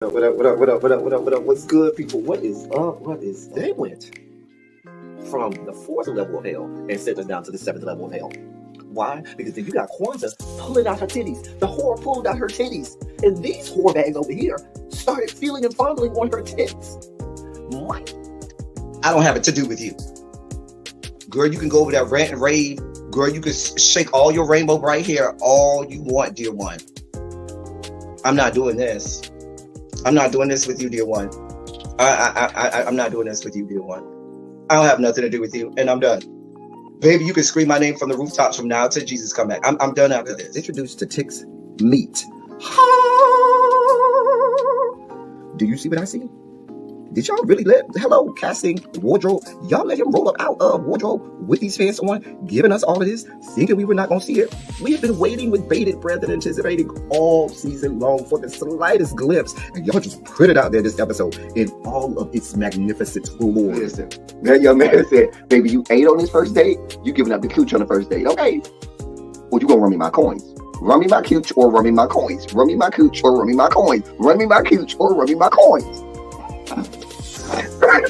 What up, what up, what up, what up, what up, what up? What's good, people? What is up? What is They went from the fourth level of hell and sent us down to the seventh level of hell. Why? Because then you got Kwanzaa pulling out her titties. The whore pulled out her titties. And these whore bags over here started feeling and fondling on her tits. What? I don't have it to do with you. Girl, you can go over there, rant and rave. Girl, you can shake all your rainbow bright hair all you want, dear one. I'm not doing this. I'm not doing this with you, dear one. I'm not doing this with you, dear one. I don't have nothing to do with you, and I'm done. Baby, you can scream my name from the rooftops from now till Jesus come back. I'm done after this. Introduced to Tick's Meat. Do you see what I see? Did y'all really let, hello, casting, wardrobe, y'all let him roll up out of wardrobe with these pants on, giving us all of this, thinking we were not going to see it? We have been waiting with bated breath and anticipating all season long for the slightest glimpse, and y'all just put it out there this episode in all of its magnificent glory. Listen, that young man said, baby, you ate on this first date, you giving up the cooch on the first date, okay? Well, you gonna run me my coins. Run me my cooch or run me my coins. Run me my cooch or run me my coins. Run me my cooch or run me my coins.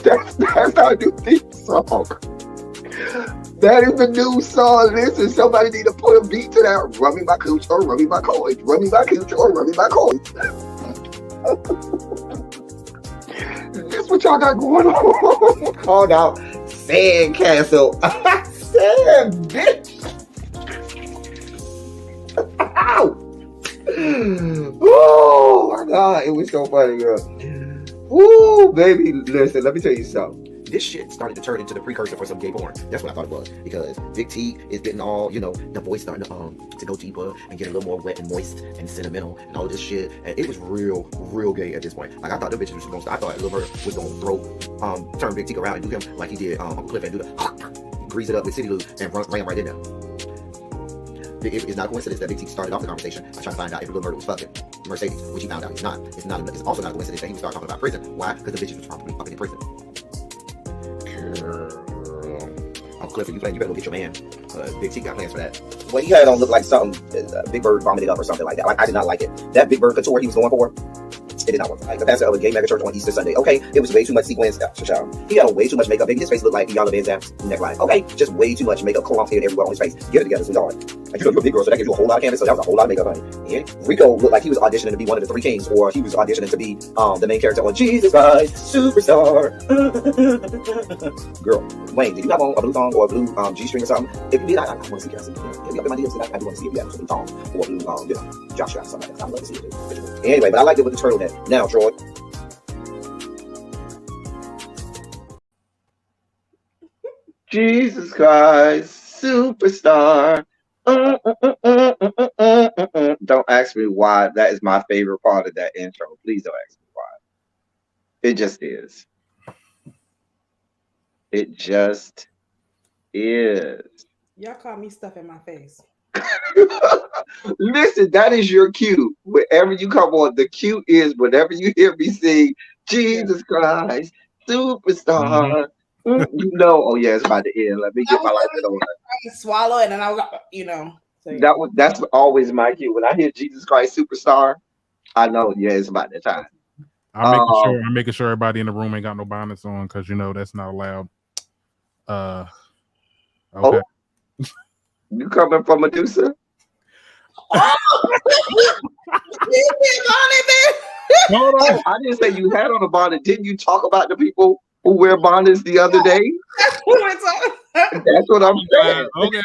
That's our new theme song. That is the new song. Listen, somebody need to put a beat to that. Run me my cooch or run me my coins. Run me my cooch or run me my coins. That's what y'all got going on. Called out Sandcastle. Sand, bitch. Ow. Oh my God, it was so funny, girl. Woo, baby, listen, let me tell you something. This shit started to turn into the precursor for some gay porn. That's what I thought it was. Because Big T is getting all, the voice starting to go deeper and get a little more wet and moist and sentimental and all this shit. And it was real gay at this point. Like, I thought the bitches was going to, I thought Lil Bird was going to turn Big T around and do him like he did Uncle Cliff and do the grease it up with City Lou and ran right in there. It's not a coincidence that Big T started off the conversation by trying to find out if Lil Bird was fucking Mercedes, which he found out he's not. It's also not a coincidence that he started talking about prison. Why? Because the bitches was probably fucking in prison. Uncle Cliff, you better go get your man. Big T got plans for that. What he had on looked like something Big Bird vomited up or something like that. Like, I did not like it. That Big Bird couture he was going for, it did not work. Like the pastor of a gay mega church on Easter Sunday. Okay, it was way too much sequence. He had on way too much makeup. Baby, his face looked like Yana Van Zam's neckline. Okay, just way too much makeup, clumped here everywhere on his face. Get it together, sweetheart. Like, you're a big girl, so that gives you a whole lot of canvas. So that was a whole lot of makeup, honey. And Rico looked like he was auditioning to be one of the three kings, or he was auditioning to be the main character on Jesus Christ Superstar. Girl, Wayne, did you have on a blue thong or a blue G-string or something? If you did, I want to see it. Hit me up in my DMs. I do want to see if you have a blue thong or a blue jock strap or something like that. I'd love to see it too. Anyway, but I liked it with the turtleneck. Now, Troy. Jesus Christ, superstar. Don't ask me why. That is my favorite part of that intro. Please don't ask me why. It just is. It just is. Y'all call me stuff in my face. Listen, that is your cue. Wherever you come on, the cue is whenever you hear me sing Jesus Christ, superstar. Oh yeah, it's about to end. Let me get my life in order. I swallow it, and I was, So that's always my cue. When I hear Jesus Christ Superstar, I know, yeah, it's about that time. I'm making sure everybody in the room ain't got no bonnets on, because that's not allowed. Okay. Oh, you coming from Medusa? Hold on. I didn't say you had on a bonnet. Didn't you talk about the people who wear bonnets the other day? That's what I'm saying. Okay,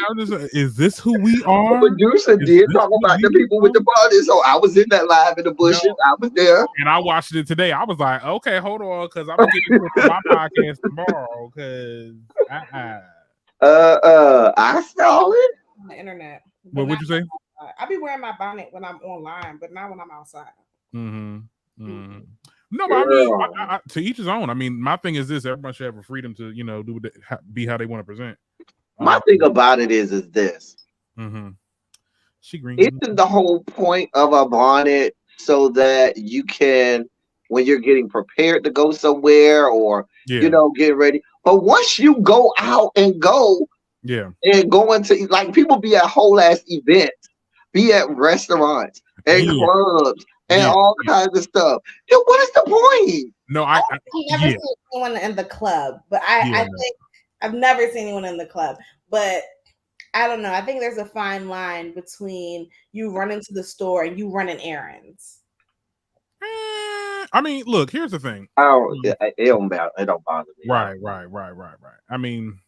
is this who we are? Medusa did talk about the people with the bonnets, so I was in that live in the bushes. No. I was there, and I watched it today. I was like, okay, hold on, because I'm gonna get to my podcast tomorrow. Because I saw it on the internet. What would you say? I be wearing my bonnet when I'm online, but not when I'm outside. Mm-hmm. No, but I mean, to each his own. I mean, my thing is this: everybody should have a freedom to, be how they want to present. My thing about it is this. Mm-hmm. Isn't the whole point of a bonnet so that you can, when you're getting prepared to go somewhere or get ready? But once you go out and go, and go into, like, people be at whole ass events, be at restaurants and clubs and all kinds of stuff. Yo, what is the point? No, I've never seen anyone in the club, but I think I've never seen anyone in the club, but I don't know. I think there's a fine line between you running to the store and you running errands. I mean, look, here's the thing. It don't bother me. Right. I mean,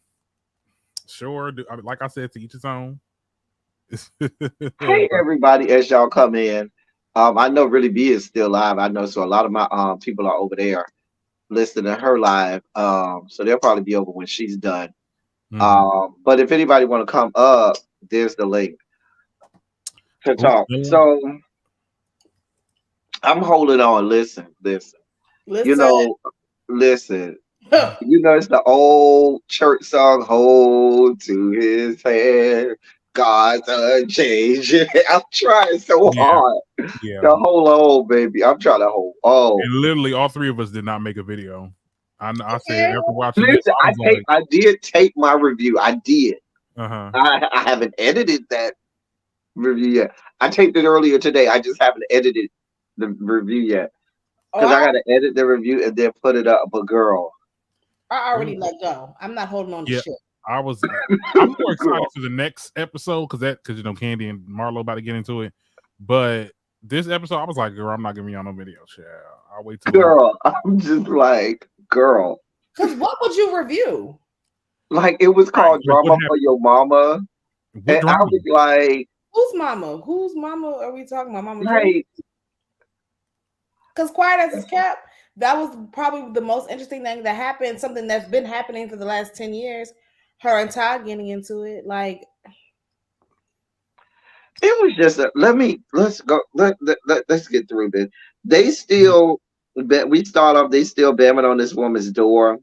sure. Like I said, to each his own. Hey, everybody, as y'all come in. I know Really B is still live. I know, so a lot of my people are over there listening to her live. So they'll probably be over when she's done. But if anybody want to come up, there's the link to talk. So I'm holding on. Listen. You know, listen. You know, it's the old church song, hold to his hand. God's unchanging. I'm trying so hard to hold on, baby. I'm trying to hold on. And literally, all three of us did not make a video. I said after watching this, I did take my review. I did. I haven't edited that review yet. I taped it earlier today. I just haven't edited the review yet because I got to edit the review and then put it up. But girl, I already let go. I'm not holding on to shit. I'm more excited for the next episode because you know Candy and Marlo about to get into it. But this episode, I was like, girl, I'm not giving y'all no video. I'll wait till. Girl, I'm just like, girl. Because what would you review? Like it was called Drama for Your Mama, and I was like, whose mama? Whose mama are we talking about? Mama? Right. Because Quiet as It's Kept, that was probably the most interesting thing that happened. Something that's been happening for the last 10 years. Her and Todd getting into it, like it was just let's get through this. They still we start off, they still banging on this woman's door.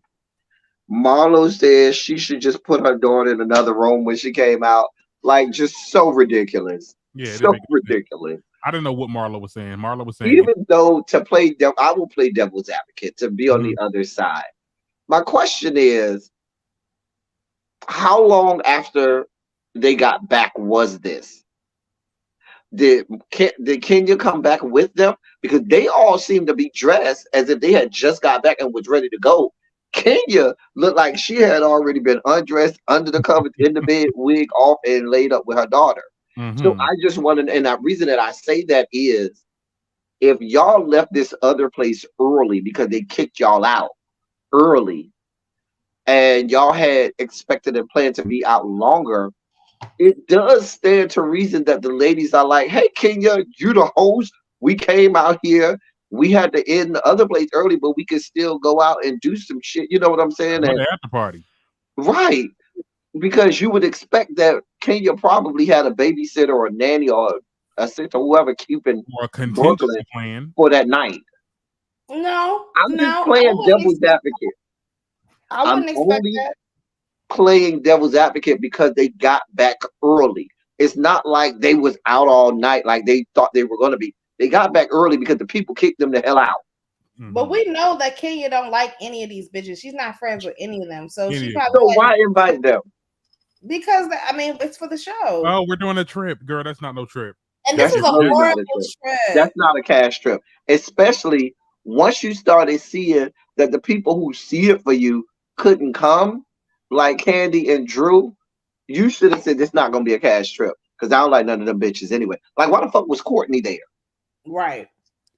Marlo says she should just put her daughter in another room when she came out. Like just so ridiculous. Yeah, so ridiculous. I didn't know what Marlo was saying. Marlo was saying even though I will play devil's advocate to be on the other side. My question is, how long after they got back was this? Did Kenya come back with them? Because they all seemed to be dressed as if they had just got back and was ready to go. Kenya looked like she had already been undressed, under the covers, in the bed, wig off, and laid up with her daughter. So I just wanted, and the reason that I say that is, if y'all left this other place early because they kicked y'all out early, and y'all had expected and planned to be out longer, it does stand to reason that the ladies are like, hey, Kenya, you the host. We came out here. We had to end the other place early, but we could still go out and do some shit. You know what I'm saying? And after party. Right. Because you would expect that Kenya probably had a babysitter or a nanny or a sister, whoever, keeping or a contingency plan for that night. No. I'm just playing devil's advocate. I wouldn't expect that. Playing devil's advocate because they got back early. It's not like they was out all night like they thought they were going to be. They got back early because the people kicked them the hell out. But we know that Kenya don't like any of these bitches. She's not friends with any of them. So she probably. So why invite them? Because I mean, it's for the show. Oh, we're doing a trip, girl. That's not no trip. And this is a horrible trip. That's not a cash trip, especially once you started seeing that the people who see it for you couldn't come, like Candy and Drew. You should have said this not gonna be a cash trip because I don't like none of them bitches anyway. Like, why the fuck was Courtney there? Right.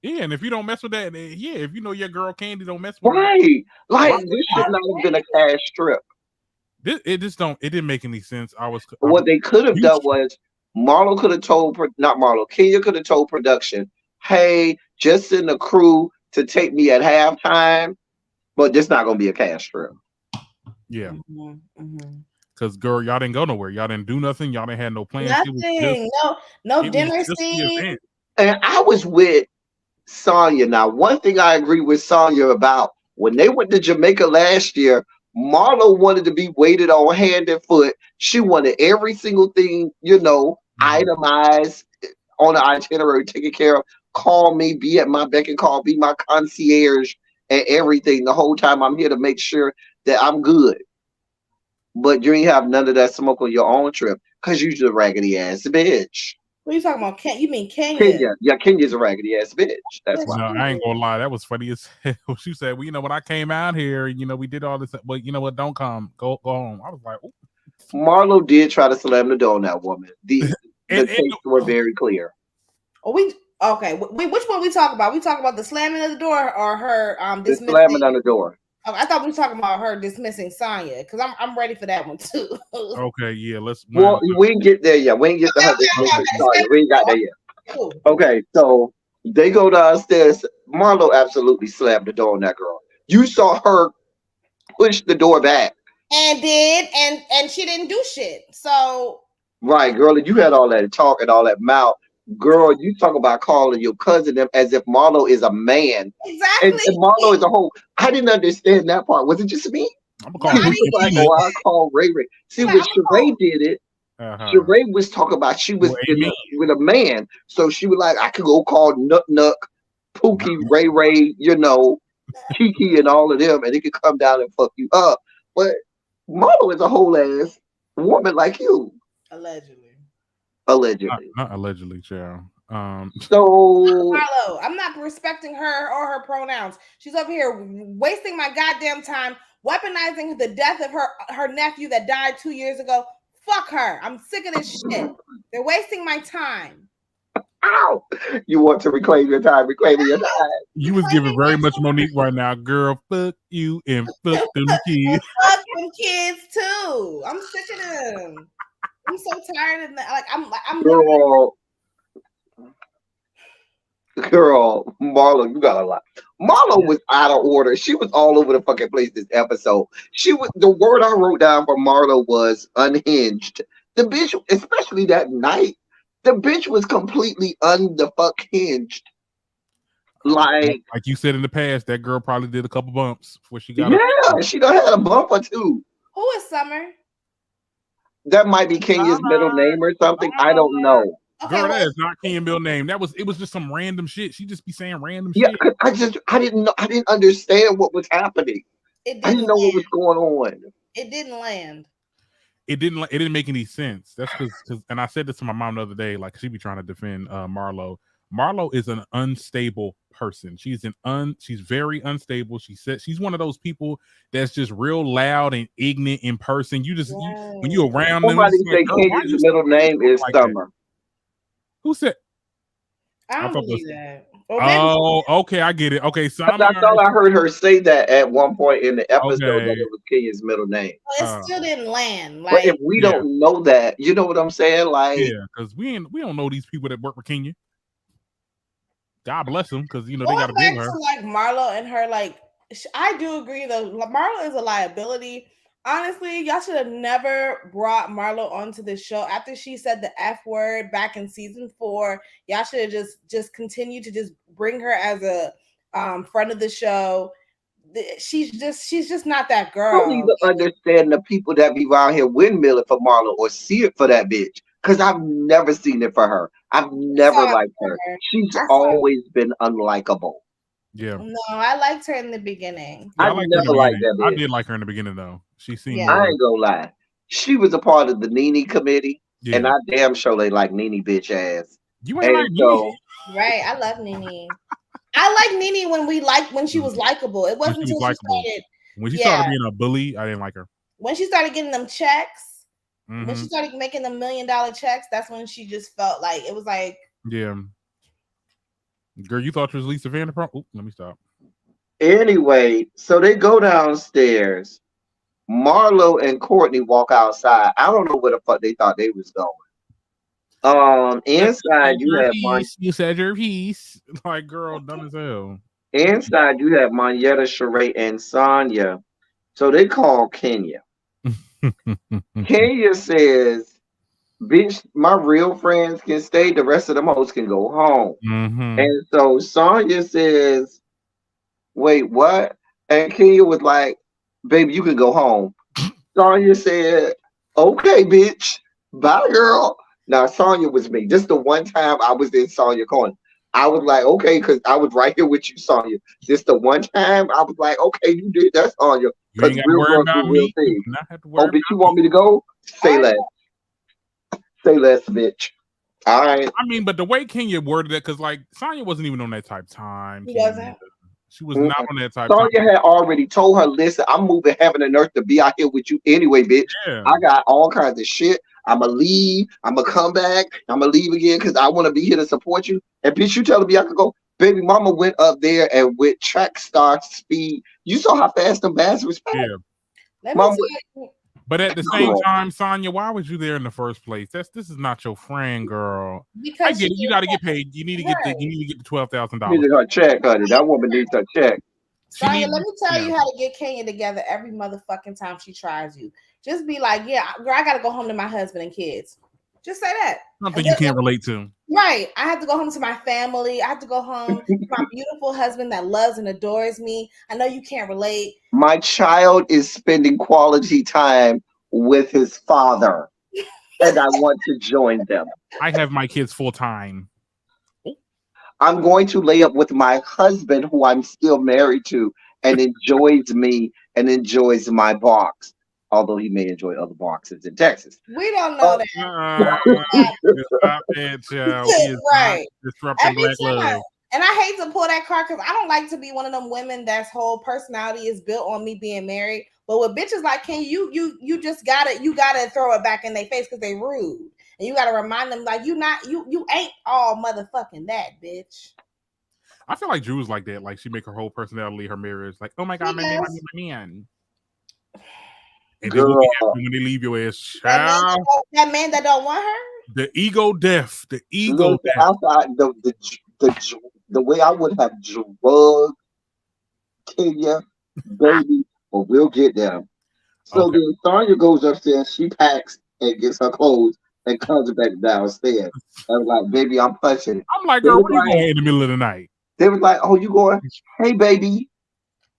Yeah, and if you don't mess with that, if you know your girl Candy don't mess with right, like this should not have been a cash trip. It didn't make any sense. What they could have done was Marlo could have told, not Marlo, Kenya could have told production, hey, just send a crew to take me at halftime, but this not gonna be a cash trip. Yeah. Because girl, y'all didn't go nowhere. Y'all didn't do nothing. Y'all didn't have no plans. Nothing. No dinner scene. And I was with Sonya. Now, one thing I agree with Sonya about, when they went to Jamaica last year, Marlo wanted to be waited on hand and foot. She wanted every single thing, itemized on the itinerary, taken care of. Call me, be at my beck and call, be my concierge and everything. The whole time I'm here to make sure that I'm good. But you ain't have none of that smoke on your own trip because you're just a raggedy ass bitch. What are you talking about? You mean Kenya? Kenya. Yeah, Kenya's a raggedy ass bitch. That's why. No, I ain't gonna lie. That was funny as hell. She said, well, when I came out here, we did all this, but you know what? Don't come. Go home. I was like, ooh. Marlo did try to slam the door on that woman. The tapes were very clear. Okay. Which one we talk about? We talk about the slamming of the door or her dismissing? The slamming on the door. Oh, I thought we were talking about her dismissing Sonya because I'm ready for that one too. Okay, yeah, let's. Well, we ain't get there yet. We ain't get to her dismissing Sonya. We ain't got there yet. Cool. Okay, so they go downstairs. Marlo absolutely slammed the door on that girl. You saw her push the door back. And she didn't do shit. So right, girl, you had all that talk and all that mouth. Girl, you talk about calling your cousin them as if Marlo is a man. Exactly. And Marlo is a whole. I didn't understand that part. Was it just me? I'm gonna call I call Ray Ray. See, when Sheree did it, Sheree was talking about she was with a man. So she was like, I could go call Nut, Pookie, Ray Ray, Kiki and all of them, and it could come down and fuck you up. But Marlo is a whole ass woman like you. Allegedly. Not allegedly, child. So Marlo, I'm not respecting her or her pronouns. She's up here wasting my goddamn time, weaponizing the death of her nephew that died 2 years ago. Fuck her. I'm sick of this shit. They're wasting my time. Ow! You want to reclaim your time, reclaiming your time. You was giving very much Monique right now, girl. Fuck you and fuck them kids. Fuck them kids too. I'm sick of them. I'm so tired of that. Like I'm Girl, Marlo, you got a lot. Marlo was out of order. She was all over the fucking place this episode. The word I wrote down for Marlo was unhinged. The bitch, especially that night, the bitch was completely hinged. Like you said in the past, that girl probably did a couple bumps before she got. Yeah, she done had a bump or two. Who is Summer? That might be Kenya's middle name or something. I don't know. Okay, girl, that is not Kenya's middle name. It was just some random shit. She just be saying random shit. Yeah, I didn't know. I didn't understand what was happening. I didn't know what was going on. It didn't land. It didn't make any sense. That's because, and I said this to my mom the other day. Like she be trying to defend Marlo. Marlo is an unstable person. She's very unstable. She said she's one of those people that's just real loud and ignorant in person. You just when you're around them. Somebody say Kenya's middle name is Summer. That? Who said? I don't believe that. Oh, okay, I get it. Okay, so I thought I heard her say that at one point in the episode that it was Kenya's middle name. Well, it still didn't land. But if we don't know that, you know what I'm saying? Like, yeah, because we don't know these people that work for Kenya. God bless them, because they got to deal with her. Like Marlo and her, like I do agree though. Marlo is a liability. Honestly, y'all should have never brought Marlo onto the show after she said the F word back in season 4. Y'all should have just continued to just bring her as a friend of the show. She's just not that girl. I don't even understand the people that be around here windmilling for Marlo or see it for that bitch. Because I've never seen it for her. I've never liked her. She's always been unlikable. Yeah. No, I liked her in the beginning. I never liked that bitch. I did like her in the beginning though. She seemed. Yeah. I ain't gonna lie. She was a part of the Nene committee, and I damn sure they like Nene bitch ass. You ain't like Nene. Right, I love Nene. I like Nene when she was likable. It wasn't until she started. When she started being a bully, I didn't like her. When she started getting them checks, when she started making the $1 million checks, that's when she just felt like it was like. Yeah. Girl, you thought you was Lisa Vanderpump? Oh, let me stop. Anyway, so they go downstairs. Marlo and Courtney walk outside. I don't know where the fuck they thought they was going. Inside you have you said your piece. Like, girl, dumb as hell. Inside you have Monyetta, Sheree, and Sonya. So they call Kenya. Kenya says, bitch, my real friends can stay. The rest of them hoes can go home. And so Sonya says, wait, what? And Kenya was like, baby, you can go home. Sonya said, okay, bitch. Bye, girl. Now, Sonya was me. Just the one time I was in Sonya corner. I was like, okay, because I was right here with you, Sonya. Just the one time I was like, okay, you did that, Sonya. Because real girls do real things. Oh, bitch, you want me to go? Say less. Say less, bitch. All right. I mean, but the way Kenya worded it, because like Sonya wasn't even on that type time. She wasn't. She was not on that type. Sonya had already told her, listen, I'm moving heaven and earth to be out here with you anyway, bitch. Yeah. I got all kinds of shit. I'm going to leave. I'm going to come back. I'm going to leave again because I want to be here to support you. And bitch, you telling me I could go? Baby mama went up there and with track star speed. You saw how fast them bags was. Yeah. But at the same time, Sonya, why was you there in the first place? This is not your friend, girl. Because I get it. You got to get paid. You need to get the $12,000. Needed her check, honey. That woman needs her check. Sonya, let me tell you how to get Kenya together every motherfucking time she tries you. Just be like, yeah, girl, I gotta go home to my husband and kids. Just say that. Something you can't relate to. Right. I have to go home to my family. I have to go home to my beautiful husband that loves and adores me. I know you can't relate. My child is spending quality time with his father, and I want to join them. I have my kids full time. I'm going to lay up with my husband, who I'm still married to, and enjoys me and enjoys my box. Although he may enjoy other boxes in Texas. We don't know that. Stop it, child. Right. Disrupting black love. And I hate to pull that card because I don't like to be one of them women that's whole personality is built on me being married. But with bitches like Ken, you just gotta throw it back in their face because they rude. And you gotta remind them like you ain't all motherfucking that, bitch. I feel like Drew's like that. Like she make her whole personality her mirror. It's like, oh my God, my man. And then when they leave your ass, child. That man that don't want her? The ego death. The ego death. Outside, the way I would have drugged Kenya, baby, but we'll get them. So then Sonya goes upstairs, she packs and gets her clothes and comes back downstairs. I'm like, baby, I'm punching it. I'm like, girl, where you going in the middle of the night? They was like, oh, you going? Hey, baby.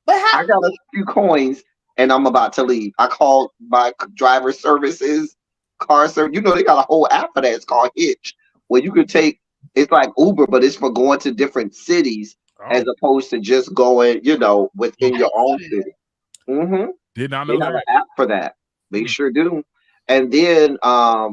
But I got a few coins. And I'm about to leave. I called my driver services, car service. You know, they got a whole app for that. It's called Hitch, where you could take, it's like Uber, but it's for going to different cities as opposed to just going, within your own city. Mm-hmm. Did not know they that. Have an app for that. They sure do. And then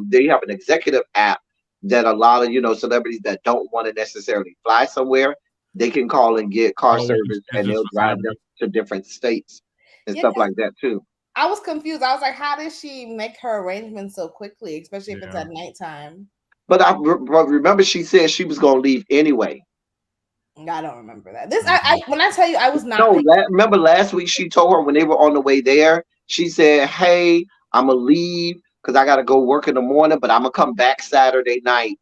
they have an executive app that a lot of, celebrities that don't want to necessarily fly somewhere, they can call and get car service and they'll drive them to different states. And stuff like that too. I was confused. I was like, how did she make her arrangements so quickly, especially if it's at nighttime? But I remember she said she was going to leave anyway. I don't remember that. When I tell you, I was not. No, remember last week she told her when they were on the way there, she said, hey, I'm going to leave because I got to go work in the morning, but I'm going to come back Saturday night.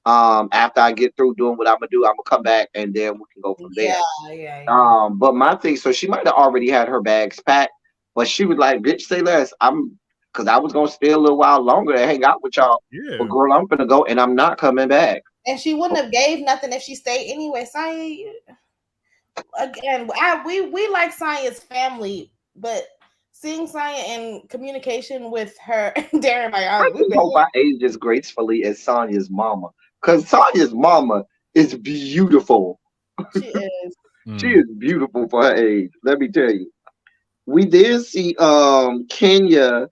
After I get through doing what I'm gonna do, I'm gonna come back and then we can go from there. Yeah. But my thing, so she might have already had her bags packed, but she was like, bitch, say less. Because I was gonna stay a little while longer and hang out with y'all. Yeah. But girl, I'm gonna go and I'm not coming back. And she wouldn't have gave nothing if she stayed anyway. Sonya, again, we like Sonya's family, but seeing Sonya in communication with her, Darren, I hope I age as gracefully as Sonya's mama. Because Sonya's mama is beautiful. She is. She is beautiful for her age. Let me tell you. We did see Kenya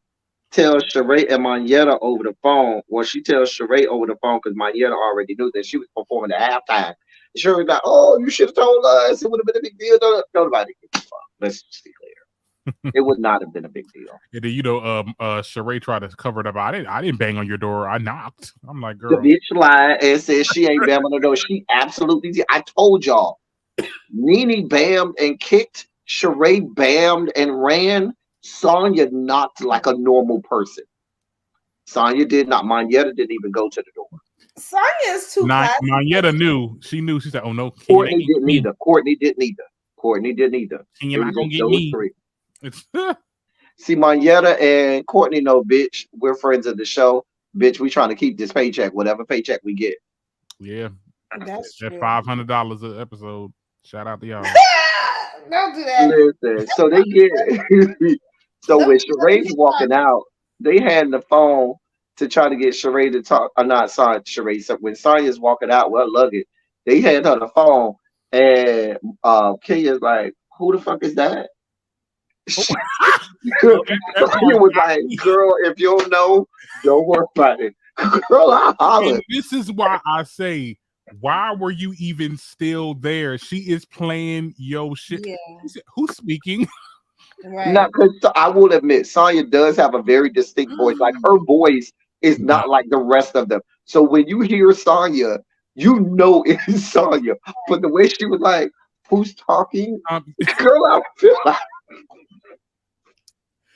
tell Sheree and Monyetta over the phone. Well, she tells Sheree over the phone because Monyetta already knew that she was performing at halftime. Sheree was like, oh, you should have told us. It would have been a big deal. Nobody gives a fuck. Let's just be clear. It would not have been a big deal. And then, Sheree tried to cover it up. I didn't bang on your door. I knocked. I'm like, girl. The bitch lied and said she ain't banging on the door. She absolutely did. I told y'all. Nene bammed and kicked. Sheree bammed and ran. Sonya knocked like a normal person. Sonya did not. Monyetta didn't even go to the door. Sonya is too classy. Monyetta knew. She knew. She said, oh, no. Courtney didn't either. Courtney didn't either. You're not going to get me. See, Monyetta and Courtney know, bitch, we're friends of the show. Bitch, we trying to keep this paycheck, whatever paycheck we get. Yeah. That's true. $500 an episode. Shout out to y'all. Don't do that. Listen, so they get so when Sheree's walking out, they had the phone to try to get Sheree to talk. Not sorry, Sheree. So when Sonya's walking out with her luggage, they hand her the phone and Kenya's like, who the fuck is that? Sonya was like, girl, if you don't know, don't worry about it. Girl, I hollered. And this is why I say, why were you even still there? She is playing yo shit. Yeah. Who's speaking? Right. Not because I will admit, Sonya does have a very distinct voice. Like her voice is not like the rest of them. So when you hear Sonya, you know it's Sonya. But the way she was like, "Who's talking?" Girl, I feel like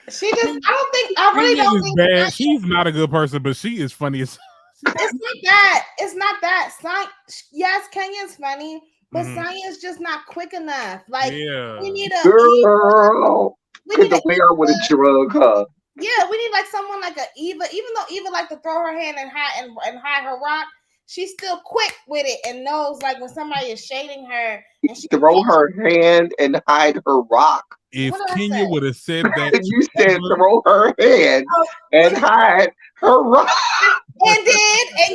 she just. I really don't think bad. She's not a good person, but she is funny as. It's not that. Yes, Kenya's funny, but Sonya's just not quick enough. Like we need a girl. Because the way I would have drug her. Yeah, we need like someone like a Eva. Even though Eva like to throw her hand and hide her rock, she's still quick with it and knows like when somebody is shading her. And she throw her hand and hide her rock. If Kenya would have said that, you said throw her hand and hide her rock. And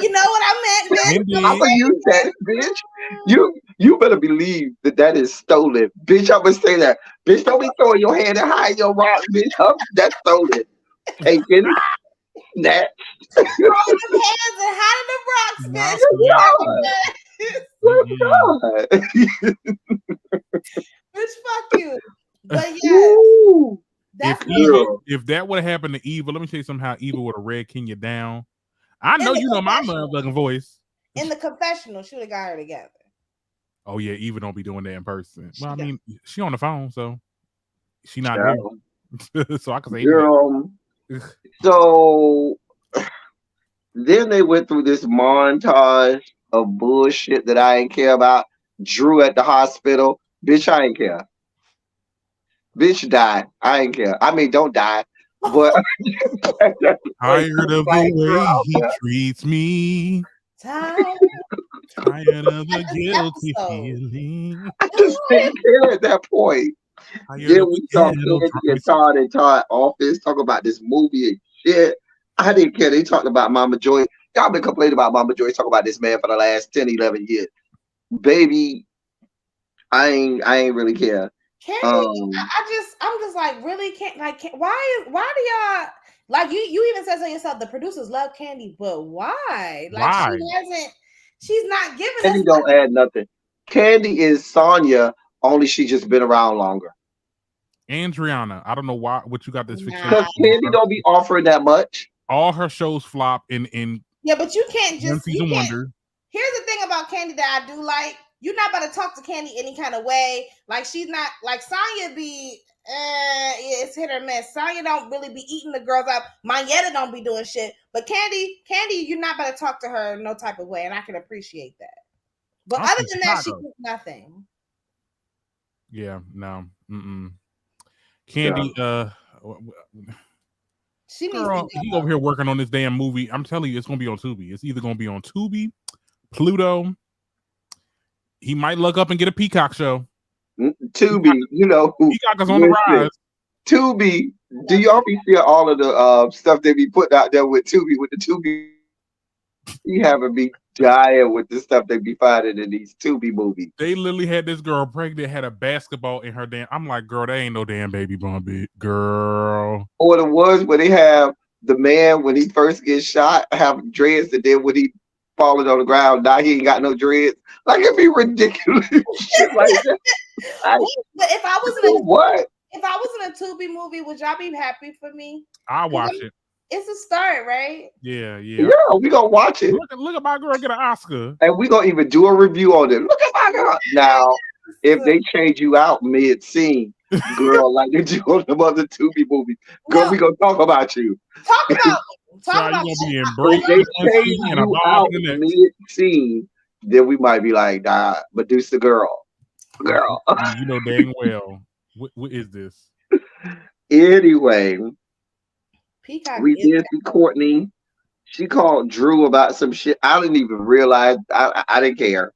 you know what I meant, bitch. I'm gonna use that, bitch. You better believe that is stolen, bitch. I'm gonna say that, bitch. Don't be throwing your hand and hide your rock, bitch. That's stolen. Taken, snatched. Throwing them hands and hiding the rocks, bitch. Bitch, fuck you. But yeah, if that would have happened to Eva, let me tell you somehow Eva would have read Kenya down. I know you know my motherfucking voice. In the confessional, she would have got her together. Oh yeah, Eva don't be doing that in person. Well, I mean, she on the phone, so she not there. So I can say girl. So then they went through this montage of bullshit that I ain't care about. Drew at the hospital. Bitch, I ain't care. Bitch, die. I ain't care. I mean, don't die. But tired of the way he treats me. Tired of the guilty feeling. I just didn't care at that point. Then we saw Todd and Todd office talk about this movie and shit. I didn't care. They talked about Mama Joyce. Y'all been complaining about Mama Joyce talking about this man for the last 10, 11 years. Baby, I ain't really care. I'm just like really why do y'all like you even said so yourself the producers love Candy, but why? Like she's not giving Candy don't add nothing. Candy is Sonya, only she just been around longer. And Triana, I don't know what you got this fixation. Because Candy don't be offering that much. All her shows flop in yeah, but you can't just season wonder. Here's the thing about Candy that I do like. You're not about to talk to Candy any kind of way. Like she's not like Sonya be it's hit or miss. Sonya don't really be eating the girls up. Mayetta don't be doing shit. But Candy, you're not about to talk to her no type of way, and I can appreciate that. But other than that, she does nothing. Yeah, no. Candy, she girl, he over here working on this damn movie. I'm telling you, it's gonna be on Tubi. It's either gonna be on Tubi, Pluto. He might look up and get a Peacock show. Tubi, you know. Peacock is on the rise. Tubi, do y'all be seeing all of the stuff they be putting out there with Tubi? With the Tubi, he having me dying with the stuff they be finding in these Tubi movies. They literally had this girl pregnant, had a basketball in her damn. I'm like, girl, that ain't no damn baby bump, girl. Or the ones where they have the man when he first gets shot have dreads, and then when he falling on the ground, now he ain't got no dreads. Like it'd be ridiculous. Shit like that. But if I was in a Tubi movie, would y'all be happy for me? I'll watch it. It's a start, right? Yeah. Yeah, we gonna watch it. Look at my girl get an Oscar. And we gonna even do a review on it. Look at my girl. Now, if they change you out mid-scene, girl, like they do on the other Tubi movies, girl, we gonna talk about you. Talk about you. If they change you out mid-scene, then we might be like, nah, Medusa girl. You know dang well. What is this? Anyway, Peacock we did see Courtney. She called Drew about some shit. I didn't even realize. I didn't care.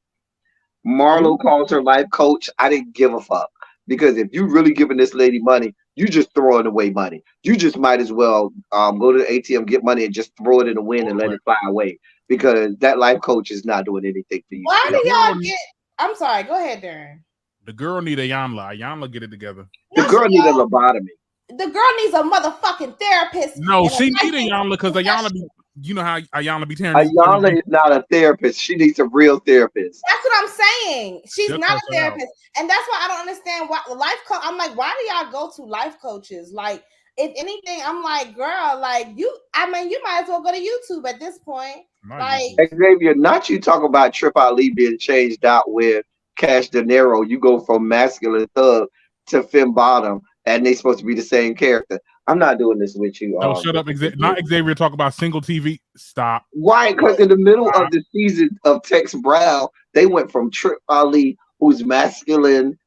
Marlo calls her life coach. I didn't give a fuck. Because if you really giving this lady money, you just throwing away money. You just might as well go to the ATM, get money, and just throw it in the wind and let it fly away. Because that life coach is not doing anything for you. Why do y'all get? I'm sorry. Go ahead, Darren. The girl need a Ayanla. Ayanla get it together. The girl need a lobotomy. The girl needs a motherfucking therapist. No, she need a Ayanla because Ayanla be. you know how Ayana be tearing Ayana is not a therapist. She needs a real therapist. That's what I'm saying. She's not a therapist. And that's why I don't understand why life coach. I'm like, why do y'all go to life coaches? Like, if anything, I'm like, girl, like you might as well go to YouTube at this point. Like Xavier, not you talk about Trip Ali being changed out with Cash Dinero. You go from masculine thug to femme bottom, and they supposed to be the same character. I'm not doing this with you. No, shut up. Not Xavier talk about single TV. Stop. Why? Because in the middle of the season of Tex Brown, they went from Trip Ali, who's masculine,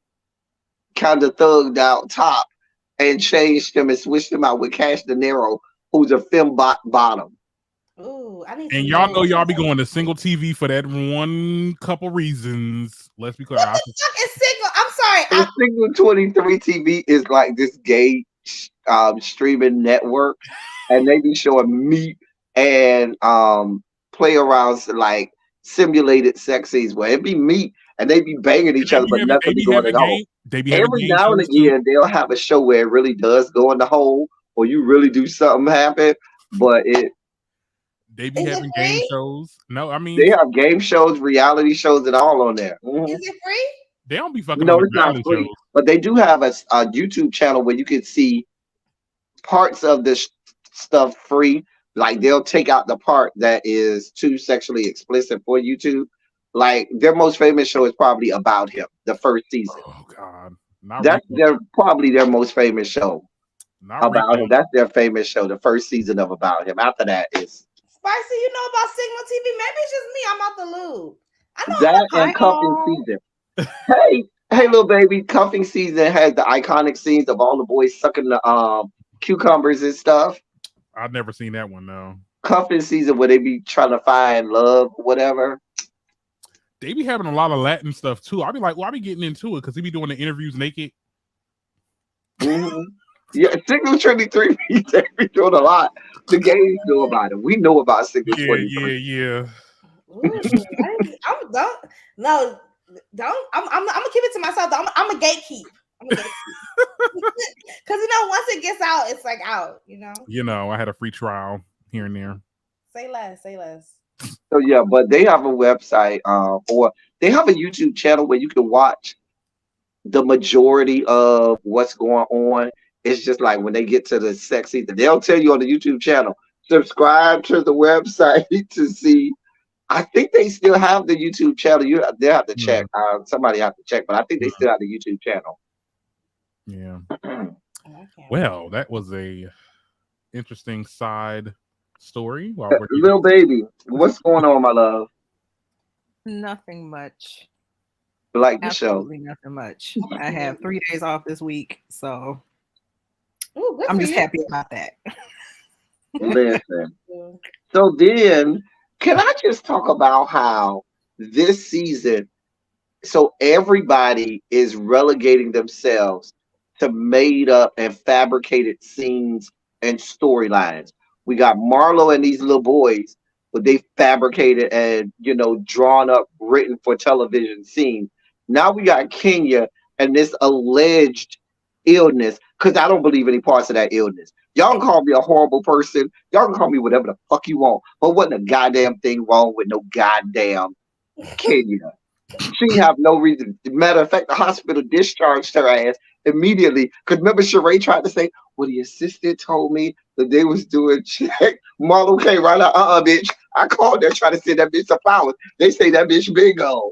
kind of thugged out top, and changed him and switched him out with Cash Dinero, who's a femme bottom. Ooh, and y'all know y'all be going to single TV for that one couple reasons. Let's be clear. What the fuck is single? I'm sorry. Single 23 TV is like this gay streaming network, and they be showing meat and play around like simulated sex scenes where it be meat and they be banging each other, but nothing be going at all. Every now and again, they'll have a show where it really does go in the hole, or you really do something happen, but they be having game shows. No, I mean they have game shows, reality shows, and all on there. Mm-hmm. Is it free? They don't be fucking. No, it's not free. Shows. But they do have a YouTube channel where you can see parts of this stuff free. Like they'll take out the part that is too sexually explicit for YouTube. Like their most famous show is probably About Him, the first season. Oh God, that's probably their most famous show. About Him. That's their famous show, the first season of About Him. After that is Spicy. You know about Signal TV? Maybe it's just me. I'm out the loop. I know that and Cuffing Season. Hey, little baby, Cuffing Season has the iconic scenes of all the boys sucking the cucumbers and stuff. I've never seen that one though. Cuffing Season where they be trying to find love, whatever. They be having a lot of Latin stuff too. I be like, well, I be getting into it because they be doing the interviews naked. Mm-hmm. Yeah, Signal 23 they be doing a lot. The gays know about it. We know about Signal 23. Yeah. Ooh, I'm gonna keep it to myself. I'm a gatekeep. Because once it gets out, it's like out. I had a free trial here and there. Say less. So yeah, but they have a website, or they have a YouTube channel where you can watch the majority of what's going on. It's just like when they get to the sex season, they'll tell you on the YouTube channel, subscribe to the website to see. I think they still have the YouTube channel. They'll have to check. Somebody have to check, but I think they still have the YouTube channel. Yeah. Well, that was a interesting side story. Little baby, what's going on, my love? Nothing much. Like the show? Absolutely nothing much. I have 3 days off this week, so ooh, I'm just happy about that. Listen. So then, can I just talk about how this season, so everybody is relegating themselves to made up and fabricated scenes and storylines. We got Marlo and these little boys, but they fabricated and drawn up, written for television scenes. Now we got Kenya and this alleged illness, because I don't believe any parts of that illness. Y'all can call me a horrible person. Y'all can call me whatever the fuck you want. But wasn't a goddamn thing wrong with no goddamn Kenya. She have no reason. Matter of fact, the hospital discharged her ass immediately. Because remember, Sheree tried to say, well, the assistant told me that they was doing check. Marlo came right out, bitch. I called her trying to send that bitch some flowers. They say that bitch bingo.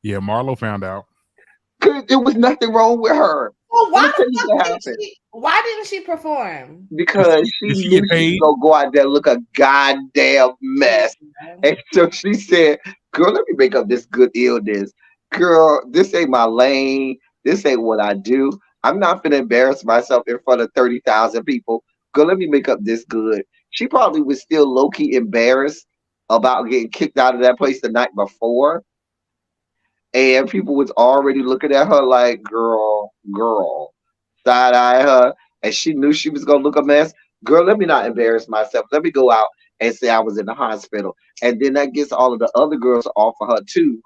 Yeah, Marlo found out. Because there was nothing wrong with her. Well, why didn't she perform? Because she knew she was going to go out there and look a goddamn mess. And so she said, girl, let me make up this good illness. Girl, this ain't my lane. This ain't what I do. I'm not going to embarrass myself in front of 30,000 people. Girl, let me make up this good. She probably was still low-key embarrassed about getting kicked out of that place the night before. And people was already looking at her like, girl, side-eye her. And she knew she was going to look a mess. Girl, let me not embarrass myself. Let me go out and say I was in the hospital. And then that gets all of the other girls off of her, too.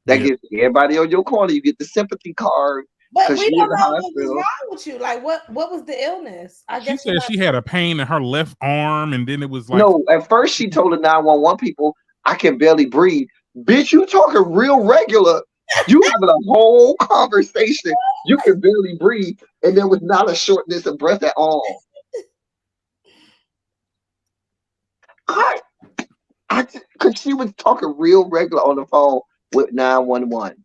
That gets everybody on your corner. You get the sympathy card. But we don't know what was wrong with you. Like, what was the illness? I guess she said she had a pain in her left arm, and then it was like no. At first, she told the 911 people, "I can barely breathe." Bitch, you talking real regular? You having a whole conversation. You can barely breathe, and there was not a shortness of breath at all. Because she was talking real regular on the phone with 911.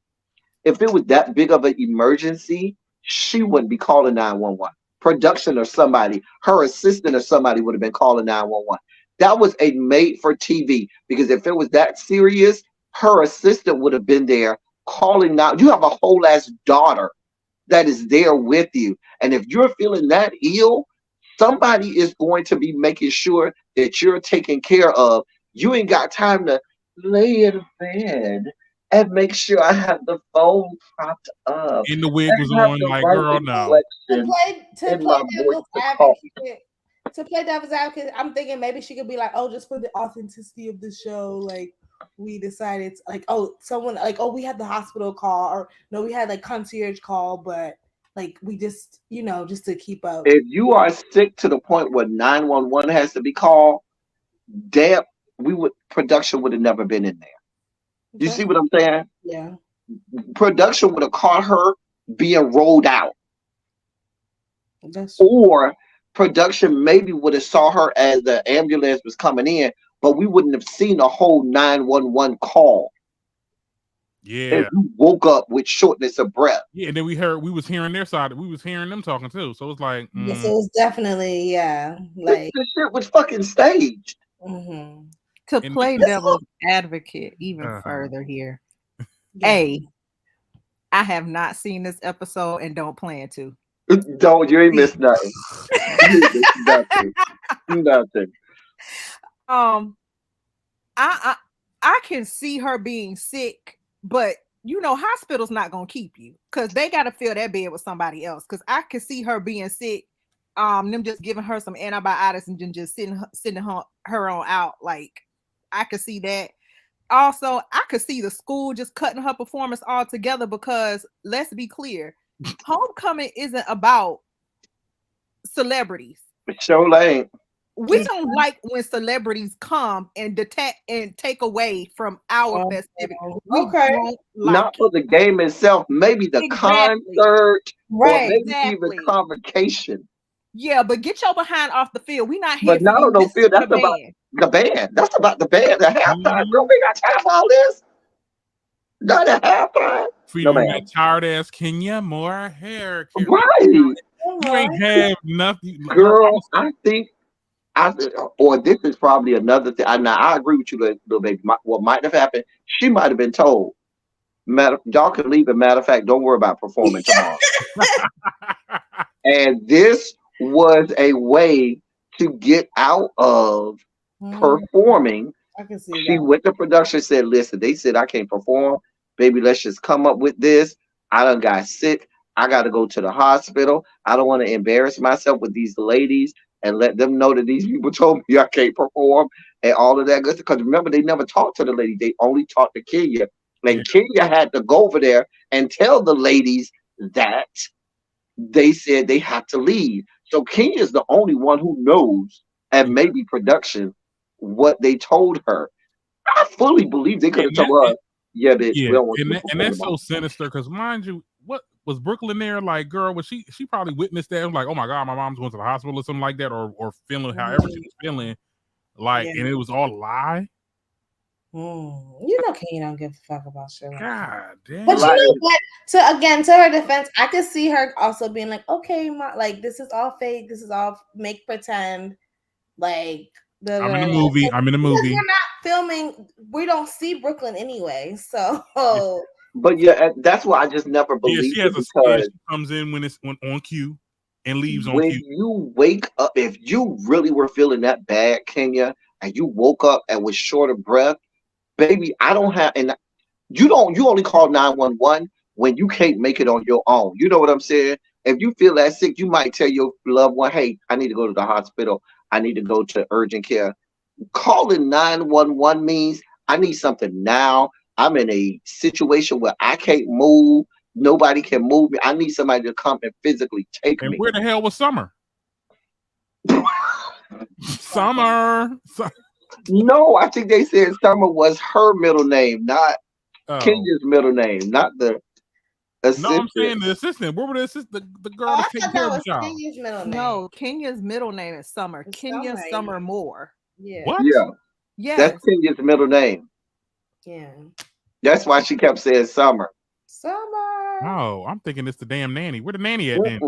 If it was that big of an emergency, she wouldn't be calling 911. Production or somebody, her assistant or somebody would have been calling 911. That was a made for TV, because if it was that serious, her assistant would have been there calling now. You have a whole ass daughter that is there with you. And if you're feeling that ill, somebody is going to be making sure that you're taken care of. You ain't got time to lay in bed and make sure I have the phone propped up. And the wig was on, like, girl, no. To play devil's advocate, I'm thinking maybe she could be like, oh, just for the authenticity of the show, like, we decided, like, oh, someone, like, oh, we had the hospital call, or no, we had like concierge call, but like, we just, you know, just to keep up. If you are sick to the point where 911 has to be called, damn, production would have never been in there. You see what I'm saying? Yeah. Production would have caught her being rolled out. Or production maybe would have saw her as the ambulance was coming in, but we wouldn't have seen a whole 911 call. Yeah. If you woke up with shortness of breath. Yeah, and then we was hearing their side. We was hearing them talking too. So it's like, yes, it was definitely, like this shit was fucking staged. Mm-hmm. To play devil's advocate even further here. I have not seen this episode and don't plan to. Don't, you ain't missed nothing. Nothing. I can see her being sick, but you know, hospital's not gonna keep you because they gotta fill that bed with somebody else. Because I can see her being sick, them just giving her some antibiotics and then just sending her on out. Like, I could see that. Also, I could see the school just cutting her performance altogether because let's be clear, homecoming isn't about celebrities. Sure ain't. We don't like when celebrities come and detect and take away from our festivity. Not for the game itself, maybe the concert, right? Or maybe even convocation. Yeah, but get your behind off the field. We not here. But now don't feel that's about the band. That's about the band. The halftime. Girl, we got time for all this. Not a halftime. Freedom, that tired ass Kenya, more hair. Right. You ain't have nothing. Girl, I think, or this is probably another thing. I agree with you, little baby. What might have happened, she might have been told, y'all can leave. As a matter of fact, don't worry about performing tomorrow. And this was a way to get out of performing. I can see she went to production, said, listen, they said I can't perform. Baby, let's just come up with this. I done got sick. I got to go to the hospital. I don't want to embarrass myself with these ladies and let them know that these people told me I can't perform and all of that good stuff. Because remember, they never talked to the lady. They only talked to Kenya. And Kenya had to go over there and tell the ladies that they said they had to leave. So Kenya is the only one who knows, and maybe production, what they told her. I fully believe they could have told her, yeah, bitch, we don't want and that's so sinister because, mind you, what was Brooklyn there? Like, girl, was she probably witnessed that? Like, oh my God, my mom's going to the hospital or something like that, or feeling however she was feeling, like, and it was all a lie. You know, Kenya don't give a fuck about shit. God damn. But you know what? To her defense, I could see her also being like, okay, like, this is all fake. This is all make pretend. Like, I'm in the movie. I'm in the movie. We're not filming. We don't see Brooklyn anyway. So, but yeah, that's why I just never believed. She has she comes in when it's on cue and leaves on cue. When you wake up, if you really were feeling that bad, Kenya, and you woke up and was short of breath, baby, I don't have, and you only call 911 when you can't make it on your own. You know what I'm saying? If you feel that sick, you might tell your loved one, hey, I need to go to the hospital. I need to go to urgent care. Calling 911 means I need something now. I'm in a situation where I can't move. Nobody can move me. I need somebody to come and physically take And me. where the hell was Summer? Summer. No, I think they said Summer was her middle name, not Kenya's middle name, not the assistant. No, I'm saying the assistant. Where were the assistant? The girl that takes care of the child. Kenya's middle name. No, Kenya's middle name is Summer. Kenya Summer Moore. Yeah. What? Yeah. Yes. That's Kenya's middle name. Yeah. That's why she kept saying Summer. Summer. Oh, I'm thinking it's the damn nanny. Where the nanny at then?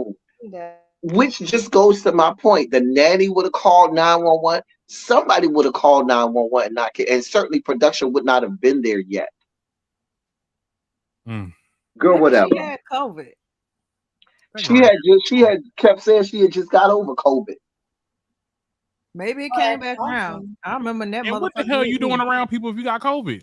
Which just goes to my point. The nanny would have called 911. Somebody would have called 911 and certainly production would not have been there yet. Girl, whatever. She had COVID. She had kept saying she had just got over COVID. Maybe it came back around. I remember that. And what the hell are you doing around people if you got COVID?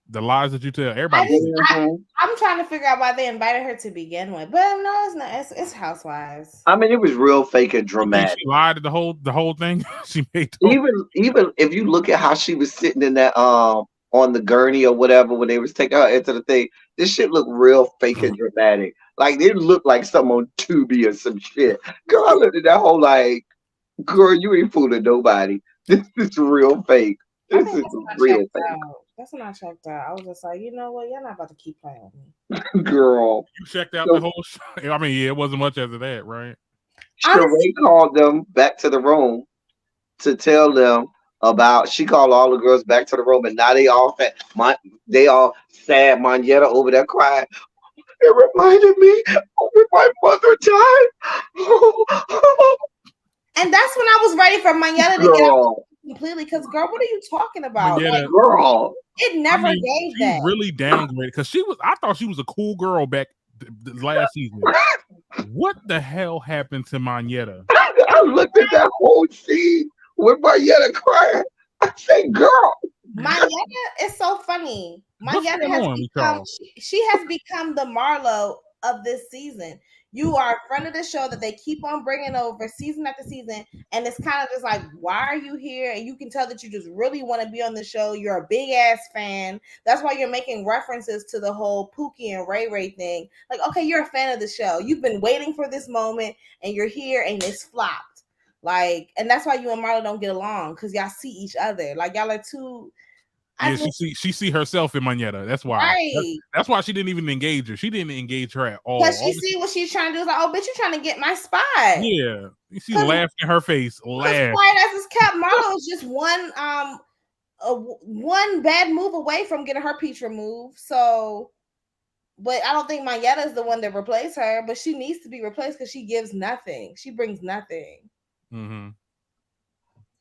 The lies that you tell everybody. I'm trying to figure out why they invited her to begin with, but no, it's not. It's Housewives. I mean, it was real fake and dramatic. She lied to the whole thing. She made even if you look at how she was sitting in that on the gurney or whatever when they was taking her into the thing, this shit looked real fake and dramatic. Like it looked like something on Tubi or some shit. Girl, I looked at that whole like, girl, you ain't fooling nobody. This is real fake. This is real fake. That's when I checked out. I was just like, you know what? You're not about to keep playing with me. Girl. You checked out the whole show. I mean, yeah, it wasn't much after that, right? Sheree called them back to the room to tell them about. She called all the girls back to the room, and now they all sad. Monyetta over there crying. It reminded me when my mother died. And that's when I was ready for Monyetta to get out completely. Because, girl, what are you talking about? Like, girl, it never gave that. Really downgraded because I thought she was a cool girl back last season. What the hell happened to Monyetta? I looked at that whole scene with Monyetta crying. I said, girl. Monyetta is so funny. Monyetta has become the Marlo of this season. You are a friend of the show that they keep on bringing over season after season, and it's kind of just like, why are you here? And you can tell that you just really want to be on the show. You're a big ass fan. That's why you're making references to the whole Pookie and Ray Ray thing. Like, okay, you're a fan of the show. You've been waiting for this moment, and you're here, and it's flopped. Like, and that's why you and Marlo don't get along, because y'all see each other. Like, y'all are too. Yeah, she see herself in Monyetta. That's why. Right. That's why she didn't even engage her. She didn't engage her at all. Because she see what she's trying to do. Is like, oh, bitch, you trying to get my spot. Yeah. She laughed in her face. Laughed. Quiet as his cat. Marlo is just one bad move away from getting her peach removed. So, but I don't think Monyetta is the one that replaced her. But she needs to be replaced because she gives nothing. She brings nothing. Mm-hmm.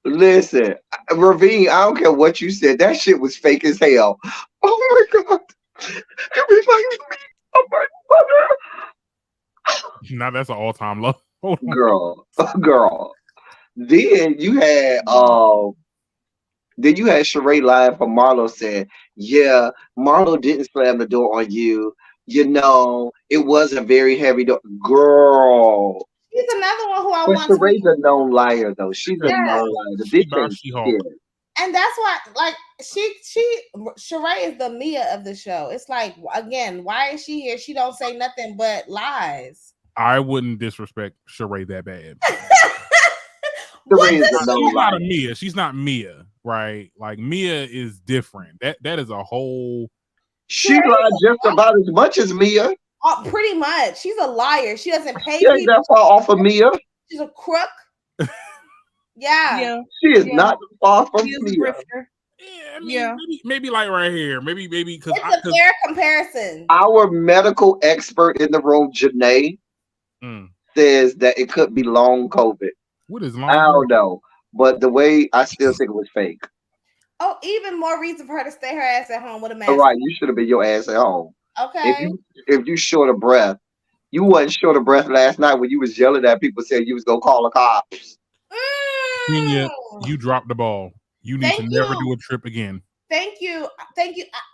Listen, Ravine, I don't care what you said. That shit was fake as hell. Oh my God. It reminds me of my mother. Now that's an all-time low. Girl. Then you had Sheree live from Marlo said, yeah, Marlo didn't slam the door on you. You know, it was a very heavy door. Girl. She's another one who I but want Sheree's a known liar, though. She's a known liar. The bitch ain't scared. And that's why, like, Sheree is the Mia of the show. It's like, again, why is she here? She don't say nothing but lies. I wouldn't disrespect Sheree that bad. She's not a Mia. She's not Mia, right? Like, Mia is different. That is a whole. She lied just about as much as Mia. Pretty much. She's a liar. She doesn't pay people. She ain't that far off of Mia. She's a crook. Yeah. She is not far from Mia. Yeah, I mean, maybe like right here. Maybe because it's a fair comparison. Our medical expert in the room, Janae, says that it could be long COVID. What is long? I don't know. But the way I still think it was fake. Oh, even more reason for her to stay her ass at home with a mask. All right, you should have been your ass at home. Okay. If you short of breath, you wasn't short of breath last night when you was yelling at people saying you was gonna call the cops. Kenya, you dropped the ball. You need to never do a trip again. Thank you.